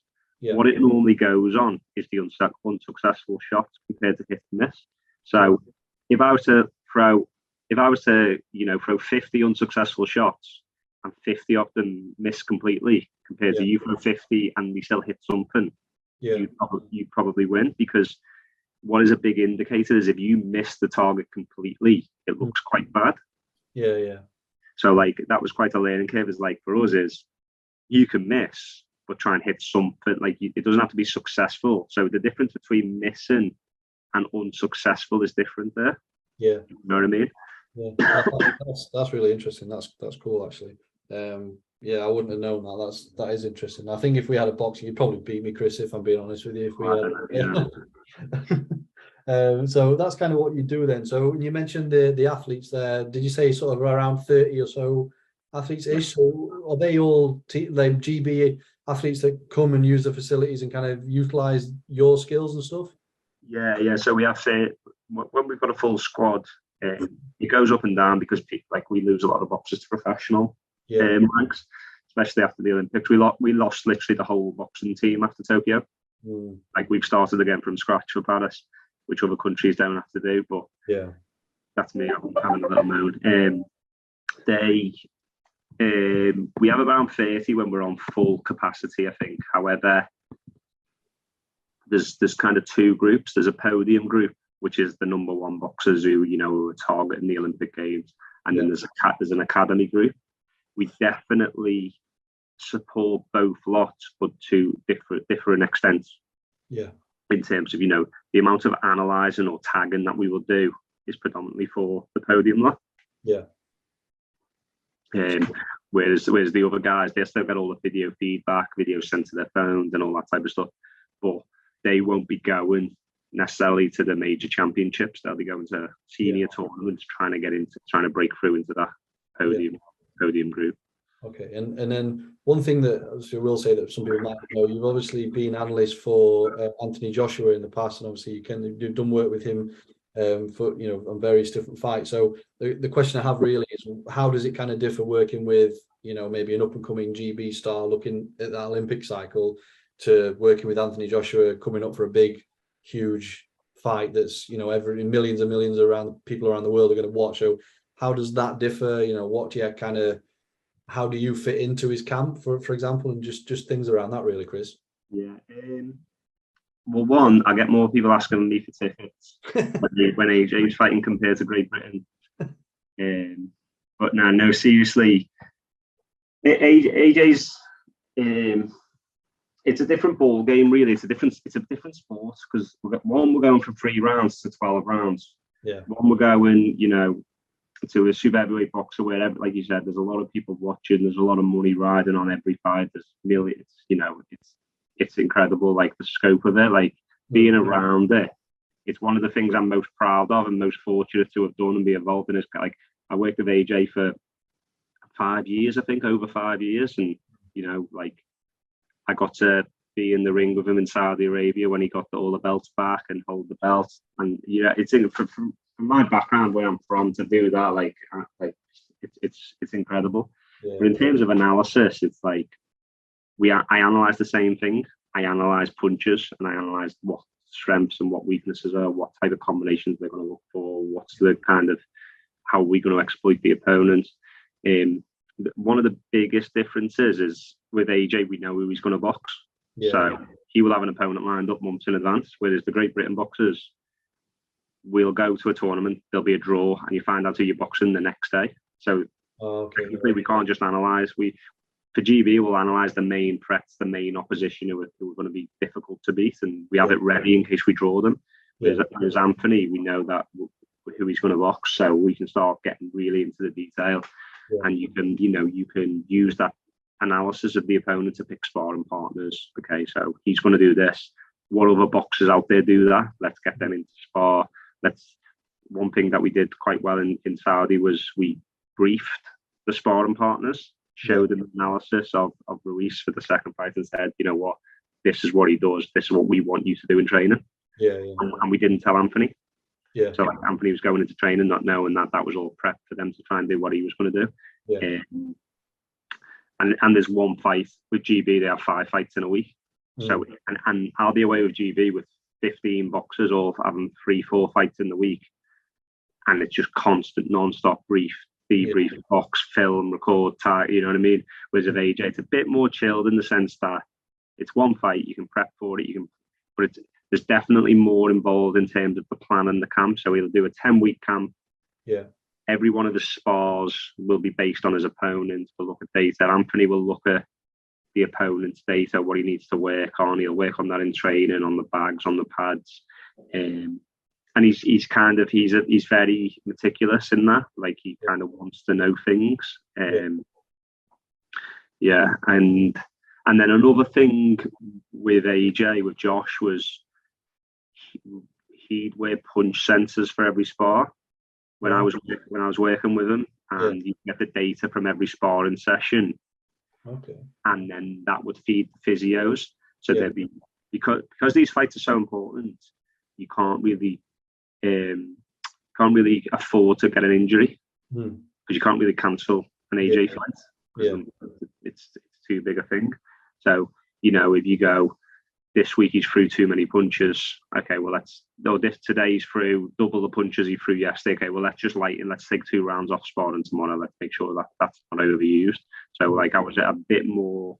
what it normally goes on is the unsuccessful shots compared to hit and miss. So if I was to throw 50 unsuccessful shots and 50 of them miss completely, compared to you throw 50 and we still hit something, you probably win, because what is a big indicator is if you miss the target completely, it looks quite bad. Yeah. So like that was quite a learning curve. Is like for us is you can miss, but try and hit something. Like it doesn't have to be successful. So the difference between missing and unsuccessful is different there. Yeah, you know what I mean. Yeah, that's really interesting. That's cool actually. Yeah, I wouldn't have known that. That is interesting. I think if we had a boxing, you'd probably beat me, Chris, if I'm being honest with you. If we so that's kind of what you do then. So you mentioned the athletes there. Did you say sort of around 30 or so athletes ish? So are they all like GB athletes that come and use the facilities and kind of utilize your skills and stuff? Yeah. So we have when we've got a full squad, it goes up and down because we lose a lot of boxers to professional ranks, especially after the Olympics. We lost literally the whole boxing team after Tokyo. Like we've started again from scratch for Paris, which other countries don't have to do. But that's me. I'm having a little moan. We have around 30 when we're on full capacity, I think. However, there's kind of 2 groups. There's a podium group, which is the number 1 boxers who are targeting the Olympic Games, and then there's an academy group. We definitely support both lots, but to different extents. Yeah. In terms of the amount of analysing or tagging that we will do is predominantly for the podium lot. Yeah. Whereas the other guys, they still get all the video feedback, videos sent to their phones and all that type of stuff, but they won't be going necessarily to the major championships. They'll be going to senior tournaments, trying to break through into that podium group. Okay, and then one thing that I will say that some people might know, you've obviously been analyst for Anthony Joshua in the past, and obviously you've done work with him for on various different fights. So the question I have really is, how does it kind of differ working with maybe an up and coming GB star looking at that Olympic cycle to working with Anthony Joshua coming up for a big, huge fight that's millions and millions around people around the world are going to watch. So how does that differ? What do you how do you fit into his camp, for example, and just things around that really, Chris? Yeah. Well, one, I get more people asking me for tickets when AJ's fighting compared to Great Britain. But no, seriously, AJ's it's a different ball game, really. It's a different sport because we're going from 3 rounds to 12 rounds. Yeah. One we're going, to a super heavyweight boxer, wherever, like you said, there's a lot of people watching. There's a lot of money riding on every fight. There's really, it's incredible, like the scope of it, like being around it. It's one of the things I'm most proud of and most fortunate to have done and be involved in. Is like I worked with AJ for 5 years, I think, over 5 years, and like I got to be in the ring with him in Saudi Arabia when he got all the belts back and hold the belt. And it's from my background, where I'm from, to do that, it's incredible. Yeah. But in terms of analysis, it's like I analyze the same thing. I analyze punches and I analyze what strengths and what weaknesses are, what type of combinations they're going to look for, what's the kind of how we're going to exploit the opponent. One of the biggest differences is with AJ, we know who he's going to box. Yeah. So he will have an opponent lined up months in advance, whereas the Great Britain boxers, we'll go to a tournament, there'll be a draw, and you find out who you're boxing the next day. So technically, we can't just analyse. For GB, we'll analyse the main threats, the main opposition who are going to be difficult to beat, and we have it ready in case we draw them. Whereas Anthony, we know that who he's going to box, so we can start getting really into the detail, and you can use that analysis of the opponent to pick sparring partners. Okay, so he's going to do this. What other boxers out there do that? Let's get them into spar. One thing that we did quite well in Saudi was we briefed the sparring partners, showed them analysis of Ruiz for the second fight, and said, you know what, this is what he does. This is what we want you to do in training. And we didn't tell Anthony. So like Anthony was going into training not knowing that was all prep for them to try and do what he was going to do. And there's one fight with GB. They have 5 fights in a week. So and I'll be away with GB with 15 boxers, all having 3-4 fights in the week, and it's just constant non-stop debrief, box, film, record, tie. You know what I mean? Whereas with AJ, it's a bit more chilled in the sense that it's one fight, you can prep for it, but there's definitely more involved in terms of the plan and the camp. So he'll do a 10-week camp. Every one of the spars will be based on his opponent. We'll look at data. Anthony will look at the opponent's data, what he needs to work on. He'll work on that in training, on the bags, on the pads. And he's very meticulous in that. Like, he kind of wants to know things. And then another thing with AJ, with Josh, was he'd wear punch sensors for every spar when I was working with him, and you get the data from every sparring session. And then that would feed the physios. So there'd be, because these fights are so important, you can't really afford to get an injury, because you can't really cancel an AJ fight. It's too big a thing. So, if you go, this week he's threw too many punches, okay, well today he's threw double the punches he threw yesterday, okay, well let's just lighten, let's take 2 rounds off sparring tomorrow, let's make sure that that's not overused. So like, I was a bit more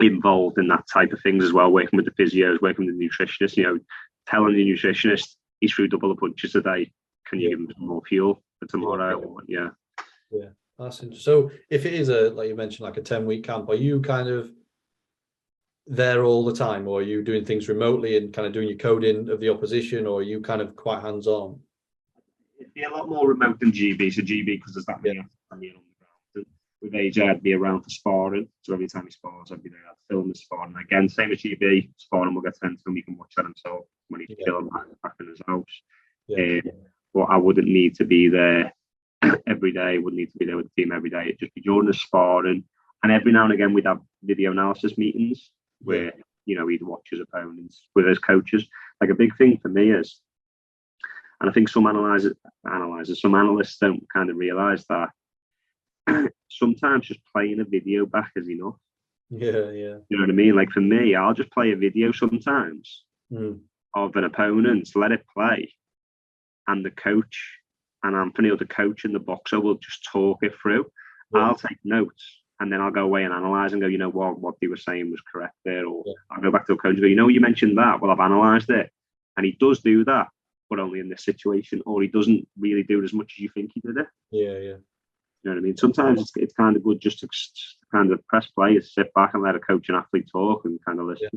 involved in that type of things as well, working with the physios, working with the nutritionists, telling the nutritionist he's threw double the punches today, can you give him some more fuel for tomorrow? That's interesting. So if it is like you mentioned, like a 10-week camp, are you kind of there all the time, or are you doing things remotely and kind of doing your coding of the opposition, or are you kind of quite hands-on? It'd be a lot more remote than GB. So GB, because there's that many on the ground. And with AJ, I'd be around for sparring. So every time he spars, I'd be there. I'd film the sparring. Again, same as GB, sparring will get sent to him. He can watch that himself when he's chilling back in his house. But I wouldn't need to be there every day. I wouldn't need to be there with the team every day. It'd just be during the sparring. And every now and again, we'd have video analysis meetings where, he'd watch his opponents with his coaches. Like, a big thing for me is, and I think some some analysts don't kind of realise that sometimes just playing a video back is enough. You know what I mean? Like, for me, I'll just play a video sometimes of an opponent, let it play, and the coach and Anthony, or the coach and the boxer, will just talk it through. I'll take notes, and then I'll go away and analyse and go, what they were saying was correct there. Or I'll go back to the coach and go, you mentioned that. Well, I've analysed it. And he does do that, but only in this situation. Or he doesn't really do it as much as you think he did it. You know what I mean? Sometimes it's kind of good just to kind of press play, sit back and let a coach and athlete talk and kind of listen.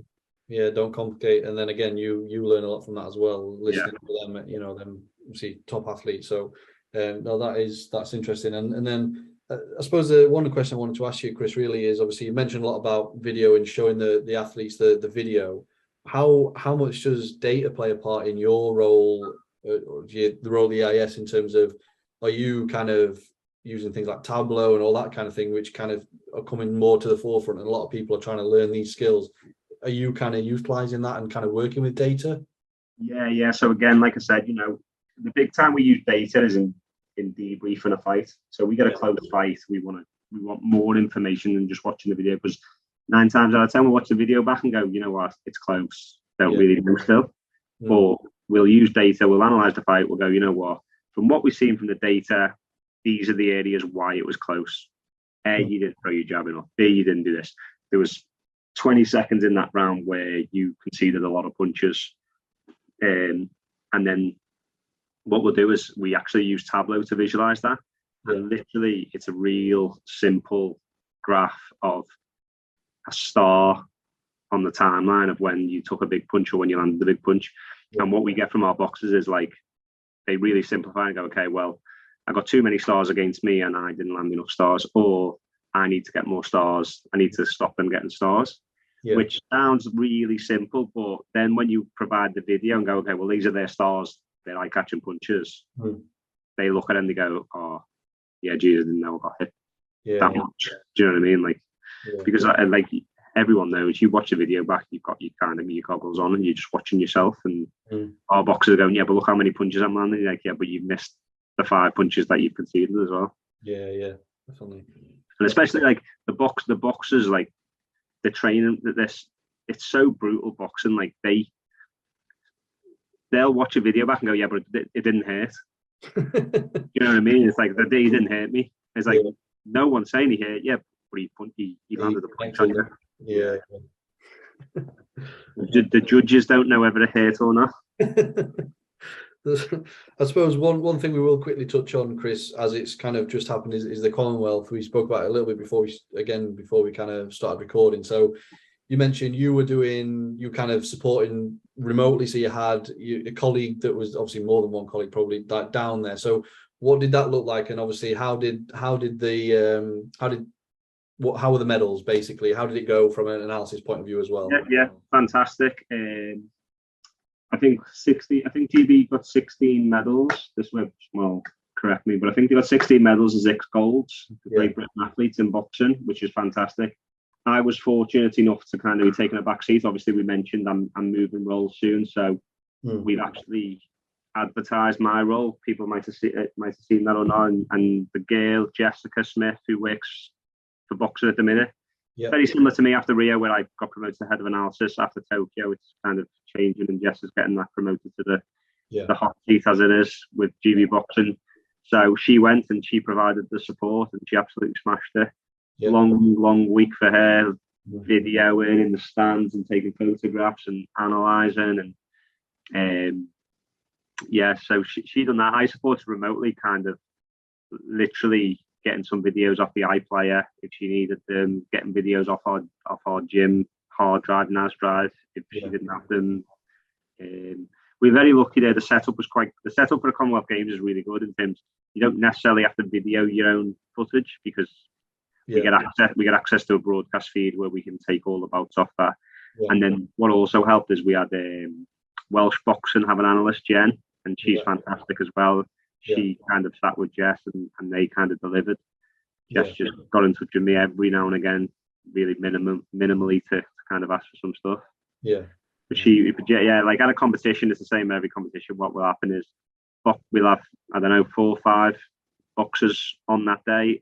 Don't complicate. And then again, you learn a lot from that as well, listening to them, them obviously top athletes. So that's interesting. And then I suppose one question I wanted to ask you, Chris, really is, obviously you mentioned a lot about video and showing the athletes the video. How much does data play a part in your role, or the role of the EIS, in terms of, are you kind of using things like Tableau and all that kind of thing, which kind of are coming more to the forefront, and a lot of people are trying to learn these skills? Are you kind of utilizing that and kind of working with data? Yeah. So again, like I said, the big time we use data is in debriefing a fight. So we get a close fight, we want more information than just watching the video, because 9 times out of 10 we watch the video back and go, you know what, it's close. don't really know still. But we'll use data, we'll analyse the fight, we'll go, you know what, from what we've seen from the data, these are the areas why it was close. A, you didn't throw your jab enough. B, you didn't do this. There was 20 seconds in that round where you conceded a lot of punches. And then what we'll do is we actually use Tableau to visualise that. And literally, it's a real simple graph of a star on the timeline of when you took a big punch or when you landed the big punch. And what we get from our boxers is like, they really simplify and go, okay, well, I got too many stars against me and I didn't land enough stars, or I need to get more stars. I need to stop them getting stars, which sounds really simple. But then when you provide the video and go, okay, well, these are their stars, they're like catching punches. They look at it and they go, oh, yeah, geez, I didn't know I got hit that much. Do you know what I mean? Like, because like everyone knows, you watch a video back, you've got your kind of your goggles on and you're just watching yourself. And our boxers are going, yeah, but look how many punches I'm landing. You're like, yeah, but you've missed the 5 punches that you've conceded as well. Yeah, definitely. And especially like the boxers, like the training that it's so brutal boxing. Like they'll watch a video back and go, yeah, but it didn't hurt. You know what I mean? It's like the day didn't hurt me. It's like no one's saying he hurt. Yeah, but he landed the punch on you. Yeah. The judges don't know whether it hurt or not. I suppose one thing we will quickly touch on, Chris, as it's kind of just happened, is the Commonwealth. We spoke about it a little bit before we kind of started recording. So you mentioned you kind of supporting remotely. So you had a colleague that was obviously more than one colleague probably down there. So what did that look like? And obviously how were the medals basically? How did it go from an analysis point of view as well? Yeah, fantastic. I think GB got 16 medals. This way, well, correct me, but I think they got 16 medals and 6 golds for Great Britain athletes in boxing, which is fantastic. I was fortunate enough to kind of be taking a back seat. Obviously, we mentioned I'm moving roles soon, so we've actually advertised my role. People might have seen that or not. And the girl, Jessica Smith, who works for boxing at the minute, very similar to me after Rio, where I got promoted to head of analysis. After Tokyo, it's kind of changing, and Jess is getting that promoted to the hot seat as it is with GB boxing. So she went and she provided the support, and she absolutely smashed it. Long week for her, videoing in the stands and taking photographs and analysing, and so she done that. I supported remotely, kind of literally getting some videos off the iPlayer if she needed them, getting videos off our gym hard drive, NAS drive if she didn't have them. We're very lucky there. The setup for the Commonwealth Games is really good in terms you don't necessarily have to video your own footage because we get access to a broadcast feed where we can take all the bouts off that. And then what also helped is we had Welsh boxing have an analyst, Jen, and she's fantastic as well. She kind of sat with Jess and they kind of delivered. Jess just got in touch with me every now and again, really minimally to kind of ask for some stuff. But like at a competition, it's the same every competition. What will happen is we'll have, 4 or 5 boxers on that day.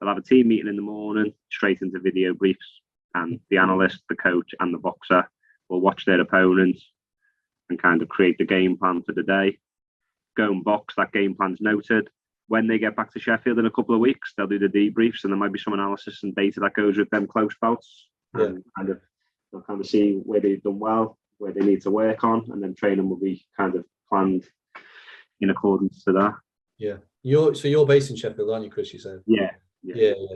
They'll have a team meeting in the morning, straight into video briefs, and the analyst, the coach, and the boxer will watch their opponents and kind of create the game plan for the day. Go and box, that game plan's noted. When they get back to Sheffield in a couple of weeks, they'll do the debriefs, and there might be some analysis and data that goes with them close bouts. And they'll kind of see where they've done well, where they need to work on, and then training will be kind of planned in accordance to that. You're based in Sheffield, aren't you, Chris? You said. Yeah.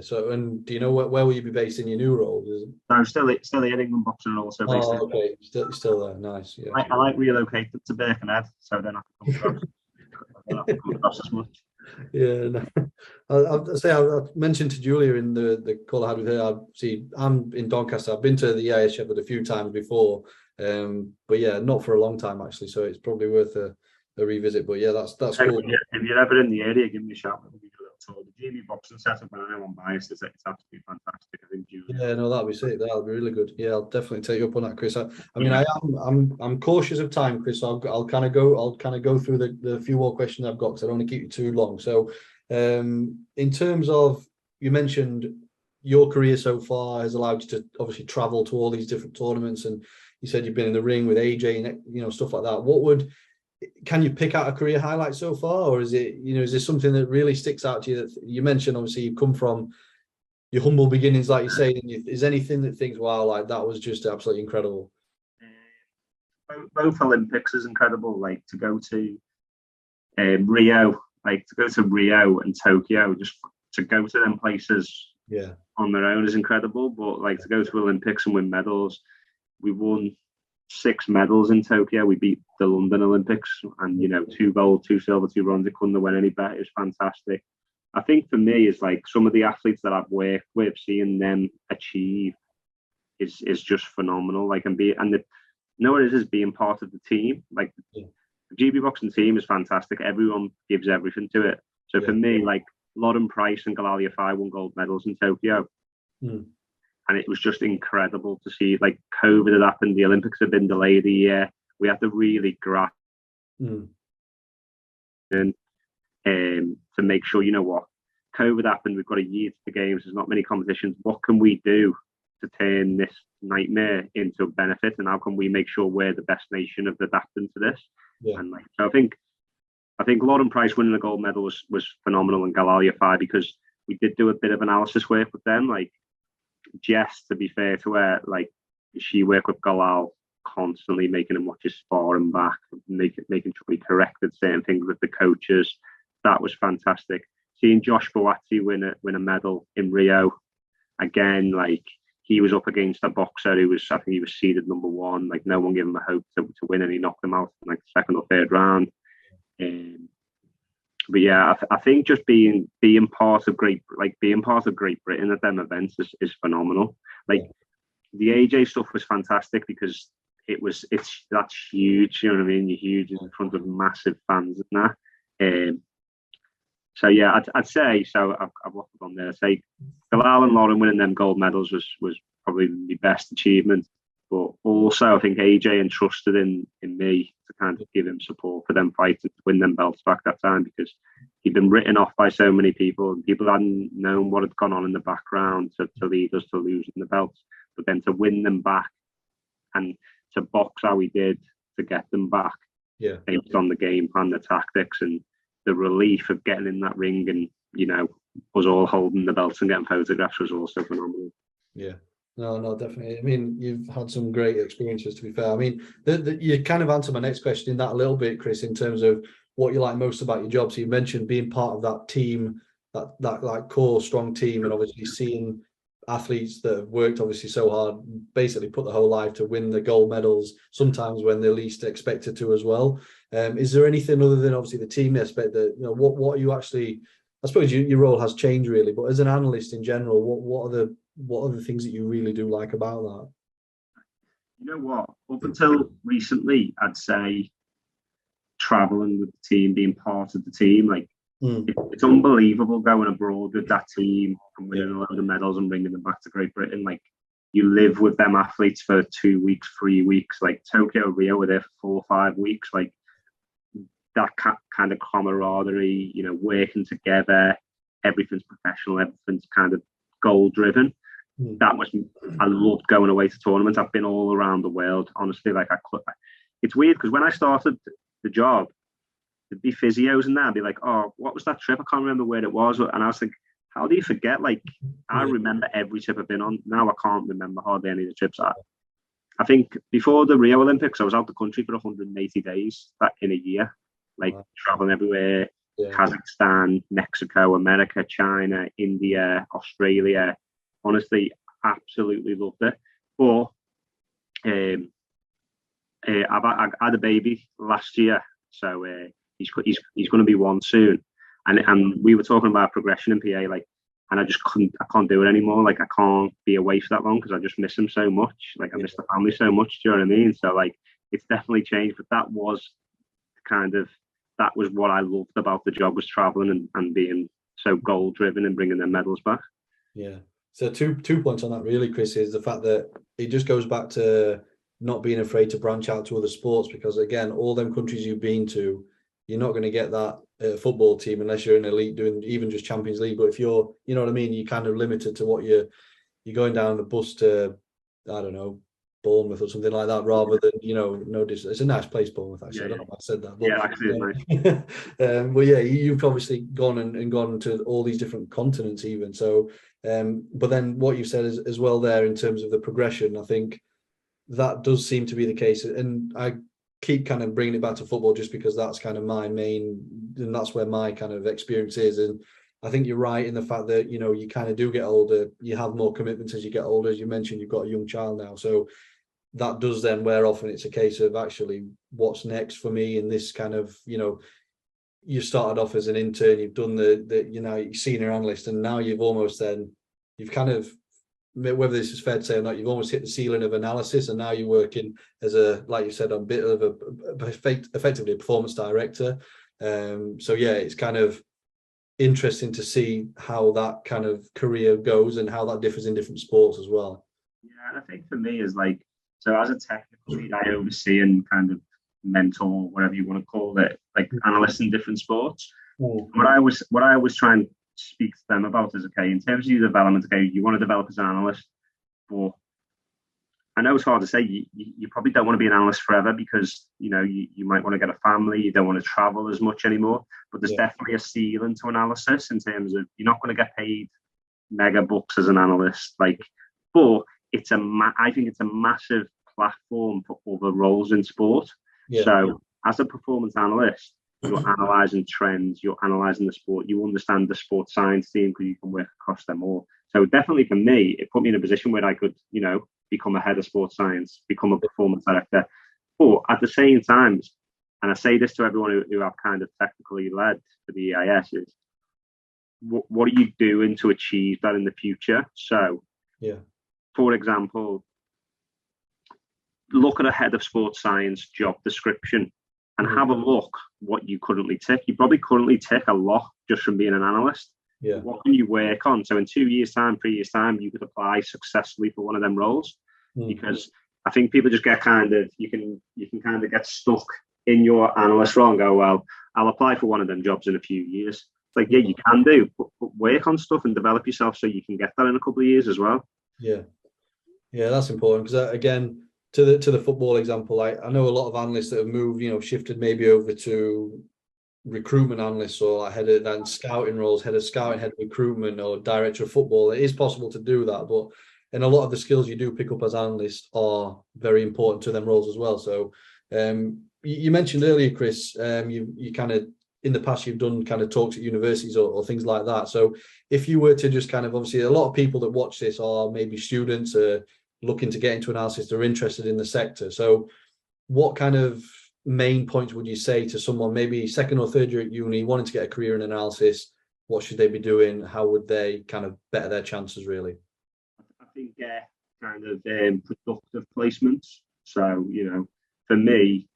So, and do you know where will you be based in your new role? I'm still here in England boxing, and also based in. Okay, still there. Nice. Yeah. I like relocated to Birkenhead, so then I can come across as much. I've mentioned to Julia in the call I had with her. I'm in Doncaster. I've been to the EIS Sheffield a few times before, but not for a long time actually. So it's probably worth a revisit. But that's cool. If you're ever in the area, give me a shout. We'll give you a little tour. The GB boxing setup, and I know I'm biased, it's absolutely fantastic. I think Julia. That'll be sick. That'll be really good. I'll definitely take you up on that, Chris. I'm cautious of time, Chris. So I'll kind of go through the few more questions I've got because I don't want to keep you too long. So, in terms of, you mentioned your career so far has allowed you to obviously travel to all these different tournaments, and you said you've been in the ring with AJ and, you know, stuff like that. Can you pick out a career highlight so far, or is it, you know, is there something that really sticks out to you? That you mentioned, obviously, you've come from your humble beginnings, like you say. Is anything that thinks, wow, like that was just absolutely incredible? Both Olympics is incredible. Like to go to Rio, and Tokyo, just to go to them places on their own is incredible. But like to go to Olympics and win medals, we won 6 medals in Tokyo. We beat the London Olympics, and you know, 2 gold, 2 silver, 2 bronze. It couldn't have went any better. It was fantastic. I think for me, is like some of the athletes that I've worked with, seeing them achieve is just phenomenal. Like you know what it is being part of the team. Like the GB boxing team is fantastic. Everyone gives everything to it. So for me, like Lauren Price and Galalia Fai won gold medals in Tokyo. And it was just incredible to see. Like COVID had happened, the Olympics had been delayed a year. We had to really grasp and to make sure, you know what, COVID happened, we've got a year to the games, there's not many competitions. What can we do to turn this nightmare into a benefit, and how can we make sure we're the best nation of adapting to this? And like, so I think Lauren Price winning the gold medal was phenomenal, and Galalia Fai, because we did do a bit of analysis work with them. Like Jess, to be fair to her, like she worked with Galal constantly, making him watch his sparring back, making sure he corrected certain things with the coaches. That was fantastic. Seeing Josh Boatti win a medal in Rio, again, like he was up against a boxer who was, I think he was seeded number 1. Like no one gave him a hope to win, and he knocked him out in like the 2nd or 3rd round. But yeah, I think just being part of Great Britain at them events is phenomenal. Like the AJ stuff was fantastic because that's huge. You know what I mean? You're huge in front of massive fans and that. So yeah, I'd say so. I've waffled on there. I'd say Galal and Lauren winning them gold medals was probably the best achievement. But also, I think AJ entrusted in me to kind of give him support for them fighting to win them belts back that time, because he'd been written off by so many people, and people hadn't known what had gone on in the background to lead us to losing the belts. But then to win them back and to box how he did to get them back, based on the game plan, the tactics, and the relief of getting in that ring, and you know, us all holding the belts and getting photographs was also phenomenal. No, definitely. I mean, you've had some great experiences, to be fair. I mean, you kind of answered my next question in that a little bit, Chris, in terms of what you like most about your job. So you mentioned being part of that team, that like core strong team, and obviously seeing athletes that have worked obviously so hard, basically put the whole life to win the gold medals, sometimes when they're least expected to as well. Is there anything other than obviously the team aspect that, you know, what are you actually, I suppose your role has changed really, but as an analyst in general, what are the things that you really do like about that? You know what? Up until recently, I'd say traveling with the team, being part of the team, like it's unbelievable going abroad with that team and winning a load of medals and bringing them back to Great Britain. Like you live with them athletes for 2 weeks, 3 weeks. Like Tokyo, Rio were there for 4 or 5 weeks. Like that kind of camaraderie, you know, working together, everything's professional, everything's kind of goal driven. I loved going away to tournaments. I've been all around the world, honestly. Like it's weird because when I started the job, there'd be physios and that, I'd be like, oh, what was that trip? I can't remember where it was. And I was like, how do you forget? Like, I remember every trip I've been on. Now I can't remember hardly any of the trips. I think before the Rio Olympics, I was out the country for 180 days in a year, like traveling everywhere. Kazakhstan, Mexico, America, China, India, Australia. Honestly, absolutely loved it. But I had a baby last year, so he's going to be 1 soon, and we were talking about progression in PA, like, and I can't do it anymore. Like I can't be away for that long because I just miss him so much. Like I miss the family so much. Do you know what I mean? So like it's definitely changed, but that was what I loved about the job, was traveling and being so goal driven and bringing their medals back. Yeah. So two points on that really, Chris, is the fact that it just goes back to not being afraid to branch out to other sports, because again, all them countries you've been to, you're not going to get that football team unless you're an elite doing even just Champions League. But if you're, you're kind of limited to what you're going down the bus to, I don't know, Bournemouth or something like that, rather than, no, it's a nice place, Bournemouth, actually. Yeah, I don't know why I said that. Yeah, actually, it's nice. But yeah, you've obviously gone and gone to all these different continents even. So, but then what you said is, as well there in terms of the progression, I think that does seem to be the case. And I keep kind of bringing it back to football just because that's kind of my main, and that's where my kind of experience is. And I think you're right in the fact that, you kind of do get older, you have more commitments as you get older. As you mentioned, you've got a young child now. So that does then wear off, and it's a case of actually what's next for me in this kind of, you started off as an intern, you've done the senior analyst, and now you've kind of, whether this is fair to say or not, you've almost hit the ceiling of analysis, and now you're working as like you said, a bit of effectively a performance director. So yeah, it's kind of interesting to see how that kind of career goes and how that differs in different sports as well. Yeah, and I think for me is like, so as a technical lead, I oversee and kind of mentor, whatever you want to call it, like analysts in different sports. What I was trying to speak to them about is, okay, in terms of your development, okay, you want to develop as an analyst, but I know it's hard to say, you probably don't want to be an analyst forever, because you might want to get a family, you don't want to travel as much anymore, but there's definitely a ceiling to analysis in terms of you're not going to get paid mega bucks as an analyst, like, but I think it's a massive platform for other roles in sport. So as a performance analyst, you're analysing trends, you're analysing the sport, you understand the sports science team because you can work across them all. So definitely for me, it put me in a position where I could, become a head of sports science, become a performance director. But at the same time, and I say this to everyone who have kind of technically led for the EIS, is what are you doing to achieve that in the future? So, for example, look at a head of sports science job description and have a look what you currently tick. You probably currently tick a lot just from being an analyst. What can you work on? So in 2 years' time, 3 years' time, you could apply successfully for one of them roles. Because I think people just get you can kind of get stuck in your analyst role and go, well, I'll apply for one of them jobs in a few years. It's like, yeah, you can do, but work on stuff and develop yourself so you can get that in a couple of years as well. Yeah, that's important, because again, to the football example, I know a lot of analysts that have moved, shifted maybe over to recruitment analysts, or like head of scouting roles, head of scouting, head of recruitment, or director of football. It is possible to do that, but and a lot of the skills you do pick up as analysts are very important to them roles as well. So you mentioned earlier, Chris, you kind of in the past you've done kind of talks at universities or things like that. So if you were to just kind of, obviously a lot of people that watch this are maybe students looking to get into analysis, they're interested in the sector. So what kind of main points would you say to someone maybe second or third year at uni wanting to get a career in analysis? What should they be doing? How would they kind of better their chances, really? I think kind of productive placements. So, for me,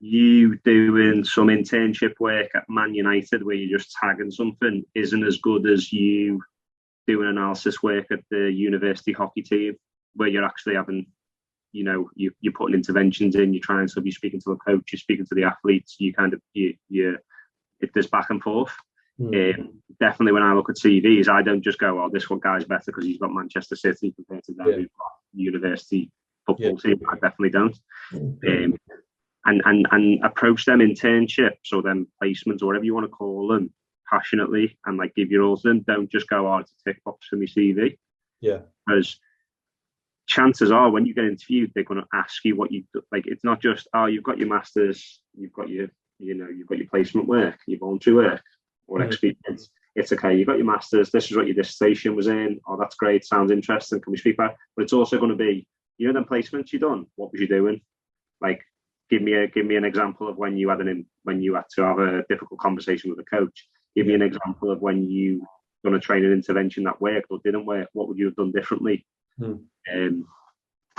you doing some internship work at Man United where you're just tagging something isn't as good as you doing analysis work at the university hockey team where you're actually having, you're putting interventions in, you're trying to be speaking to a coach, you're speaking to the athletes, you kind of, if there's back and forth. Definitely when I look at CVs, I don't just go, oh, this one guy's better because he's got Manchester City compared to them who've got university football team. I definitely don't. And approach them internships or them placements or whatever you want to call them passionately and like give your all to them. Don't just go, oh, it's a tick box for my CV. Because chances are when you get interviewed, they're going to ask you what you like. It's not just, oh, you've got your masters, you've got your placement work, your voluntary work or experience. It's okay, you've got your masters, this is what your dissertation was in. Oh, that's great, sounds interesting, can we speak about it? But it's also going to be, them placements you done, what was you doing? Like, give me an example of when you had to have a difficult conversation with a coach. Give me an example of when you done a training intervention that worked or didn't work. What would you have done differently? So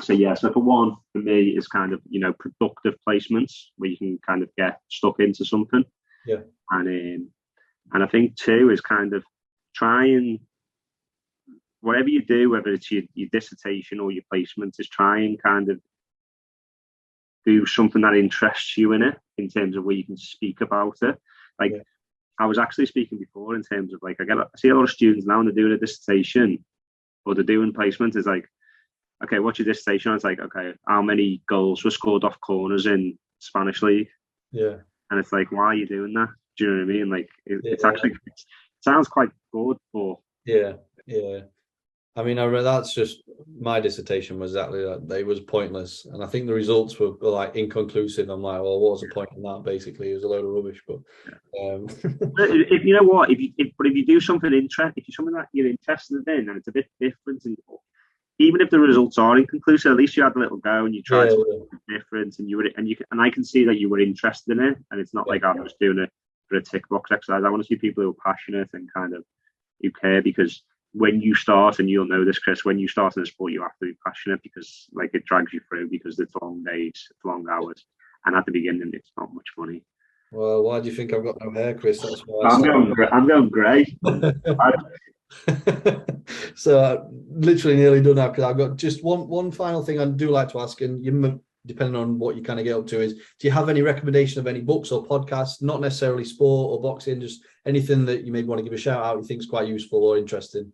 for me is kind of productive placements where you can kind of get stuck into something. And I think two is kind of try and whatever you do, whether it's your dissertation or your placement, is try and kind of do something that interests you in it, in terms of where you can speak about it. I was actually speaking before in terms of I see a lot of students now and they're doing a dissertation or they're doing placement is like, okay, what's your dissertation? It's like, okay, how many goals were scored off corners in Spanish league? Yeah. And it's like, why are you doing that? Do you know what I mean? Like, it's Yeah. actually, it sounds quite good, but Yeah. I mean, that's just my dissertation was exactly that. It was pointless, and I think the results were like inconclusive. I'm like, well, what was the point in that? Basically, it was a load of rubbish. But if you know what, if you do something if you're something that you're interested in, and it's a bit different, and even if the results are inconclusive, at least you had a little go and you tried something different, and I can see that you were interested in it, and it's not like I'm just doing it for a tick box exercise. I want to see people who are passionate and kind of who care, because when you start, and you'll know this, Chris, when you start in a sport, you have to be passionate, because like it drags you through, because it's long days, it's long hours, and at the beginning, it's not much money. Well, why do you think I've got no hair, Chris? That's why I'm going grey. So literally nearly done now, because I've got just one final thing I do like to ask, and you, depending on what you kind of get up to, is do you have any recommendation of any books or podcasts, not necessarily sport or boxing, just anything that you maybe want to give a shout out you think is quite useful or interesting?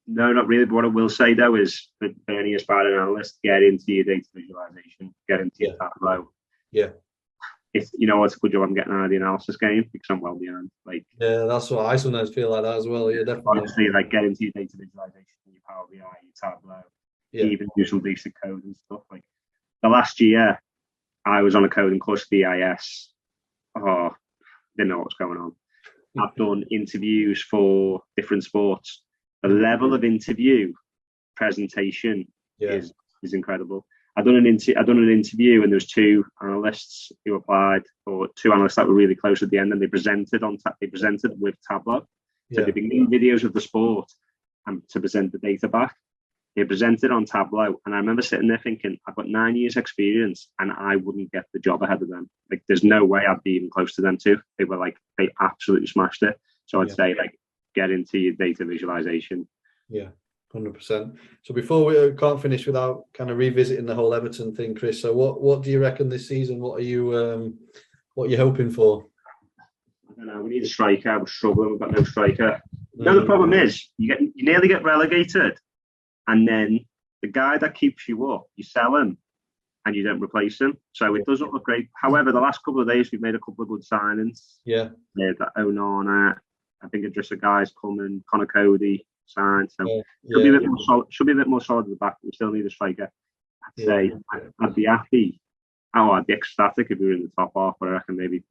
No, not really. But what I will say though is, for any aspiring analyst, get into your data visualization, get into your Tableau. Yeah. It's, it's a good job I'm getting out of the analysis game, because I'm well behind. Like, yeah, that's what I sometimes feel like that as well. Yeah, definitely. Honestly, like, get into your data visualization, your Power BI, your Tableau, even do some basic code and stuff. Like, the last year, I was on a coding course for the EIS. Oh, didn't know what was going on. I've done interviews for different sports. The level of interview presentation is incredible. I've done an interview, and there was two analysts who applied, or two analysts that were really close at the end, and they presented with Tableau. So they've been doing videos of the sport and to present the data back. They presented on Tableau, and I remember sitting there thinking, I've got 9 years experience and I wouldn't get the job ahead of them. Like, there's no way I'd be even close to them too. They were like, they absolutely smashed it. So I'd say, like, get into your data visualization. Yeah, 100%. So before we can't finish without kind of revisiting the whole Everton thing, Chris. So what do you reckon this season? What are you hoping for? I don't know. We need a striker. We're struggling. We've got no striker. No, the problem is you nearly get relegated, and then the guy that keeps you up, you sell him, and you don't replace him. So it doesn't look great. However, the last couple of days we've made a couple of good signings. Yeah, that Onana. I think just a guy's coming. Connor Cody signed. So should be a bit more solid. Should be a bit more solid at the back. We still need a striker. I'd say I'd be happy. I'd be ecstatic if we were in the top half, but I reckon maybe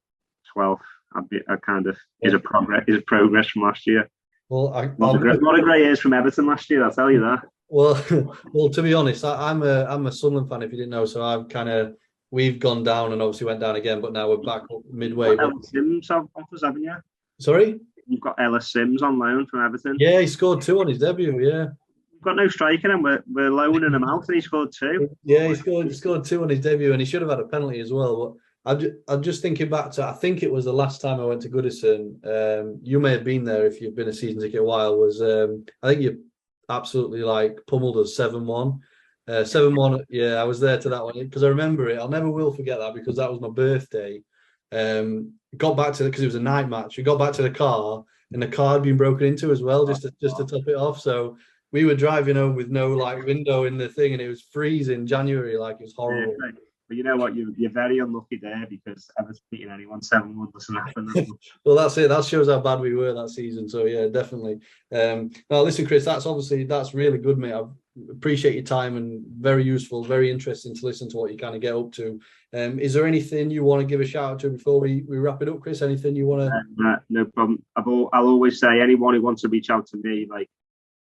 12th. I kind of is a progress from last year. Well, a lot of grey hairs from Everton last year. I'll tell you that. Well, to be honest, I'm a Sunderland fan, if you didn't know. So we've gone down and obviously went down again, but now we're back up midway. Ellis Sims offers, haven't you? Sorry, you've got Ellis Sims on loan from Everton. Yeah, he scored 2 on his debut. Yeah, we've got no striker, and we're loaning him out, and he scored 2. Yeah, he scored 2 on his debut, and he should have had a penalty as well. But I'm just thinking back to, I think it was the last time I went to Goodison. You may have been there if you've been a season ticket a while. I think you absolutely pummeled us 7-1. 7-1. Yeah, I was there to that one because I remember it. I'll never will forget that because that was my birthday. Got back to because it was a night match. We got back to the car and the car had been broken into as well, just to top it off. So we were driving home with no window in the thing, and it was freezing January. It was horrible. Yeah, but you know what? You're very unlucky there because Everton beating anyone 7-1 doesn't happen. Well, that's it. That shows how bad we were that season. So yeah, definitely. Now listen, Chris, that's really good, mate. I appreciate your time and very useful, very interesting to listen to what you kind of get up to. Is there anything you want to give a shout out to before we wrap it up, Chris? Anything you want to? No problem. I'll always say anyone who wants to reach out to me, like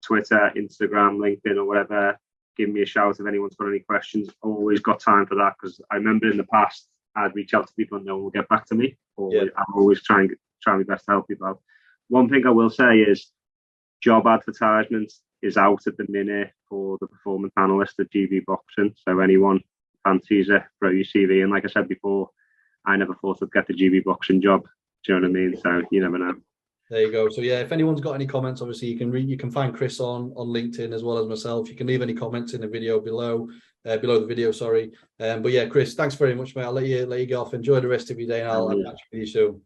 Twitter, Instagram, LinkedIn, or whatever, give me a shout if anyone's got any questions. I've always got time for that because I remember in the past I'd reach out to people and no one will get back to me. I'm always trying my best to help people out. One thing I will say is job advertisement is out at the minute for the performance analyst at GB Boxing. So anyone fancies it, throw your CV. And like I said before, I never thought I'd get the GB Boxing job. Do you know what I mean? So you never know. There you go. So yeah, if anyone's got any comments, obviously you can find Chris on LinkedIn as well as myself. You can leave any comments in the video below the video. Sorry, but yeah, Chris, thanks very much, mate. I'll let you go off. Enjoy the rest of your day, and I'll catch up with you soon.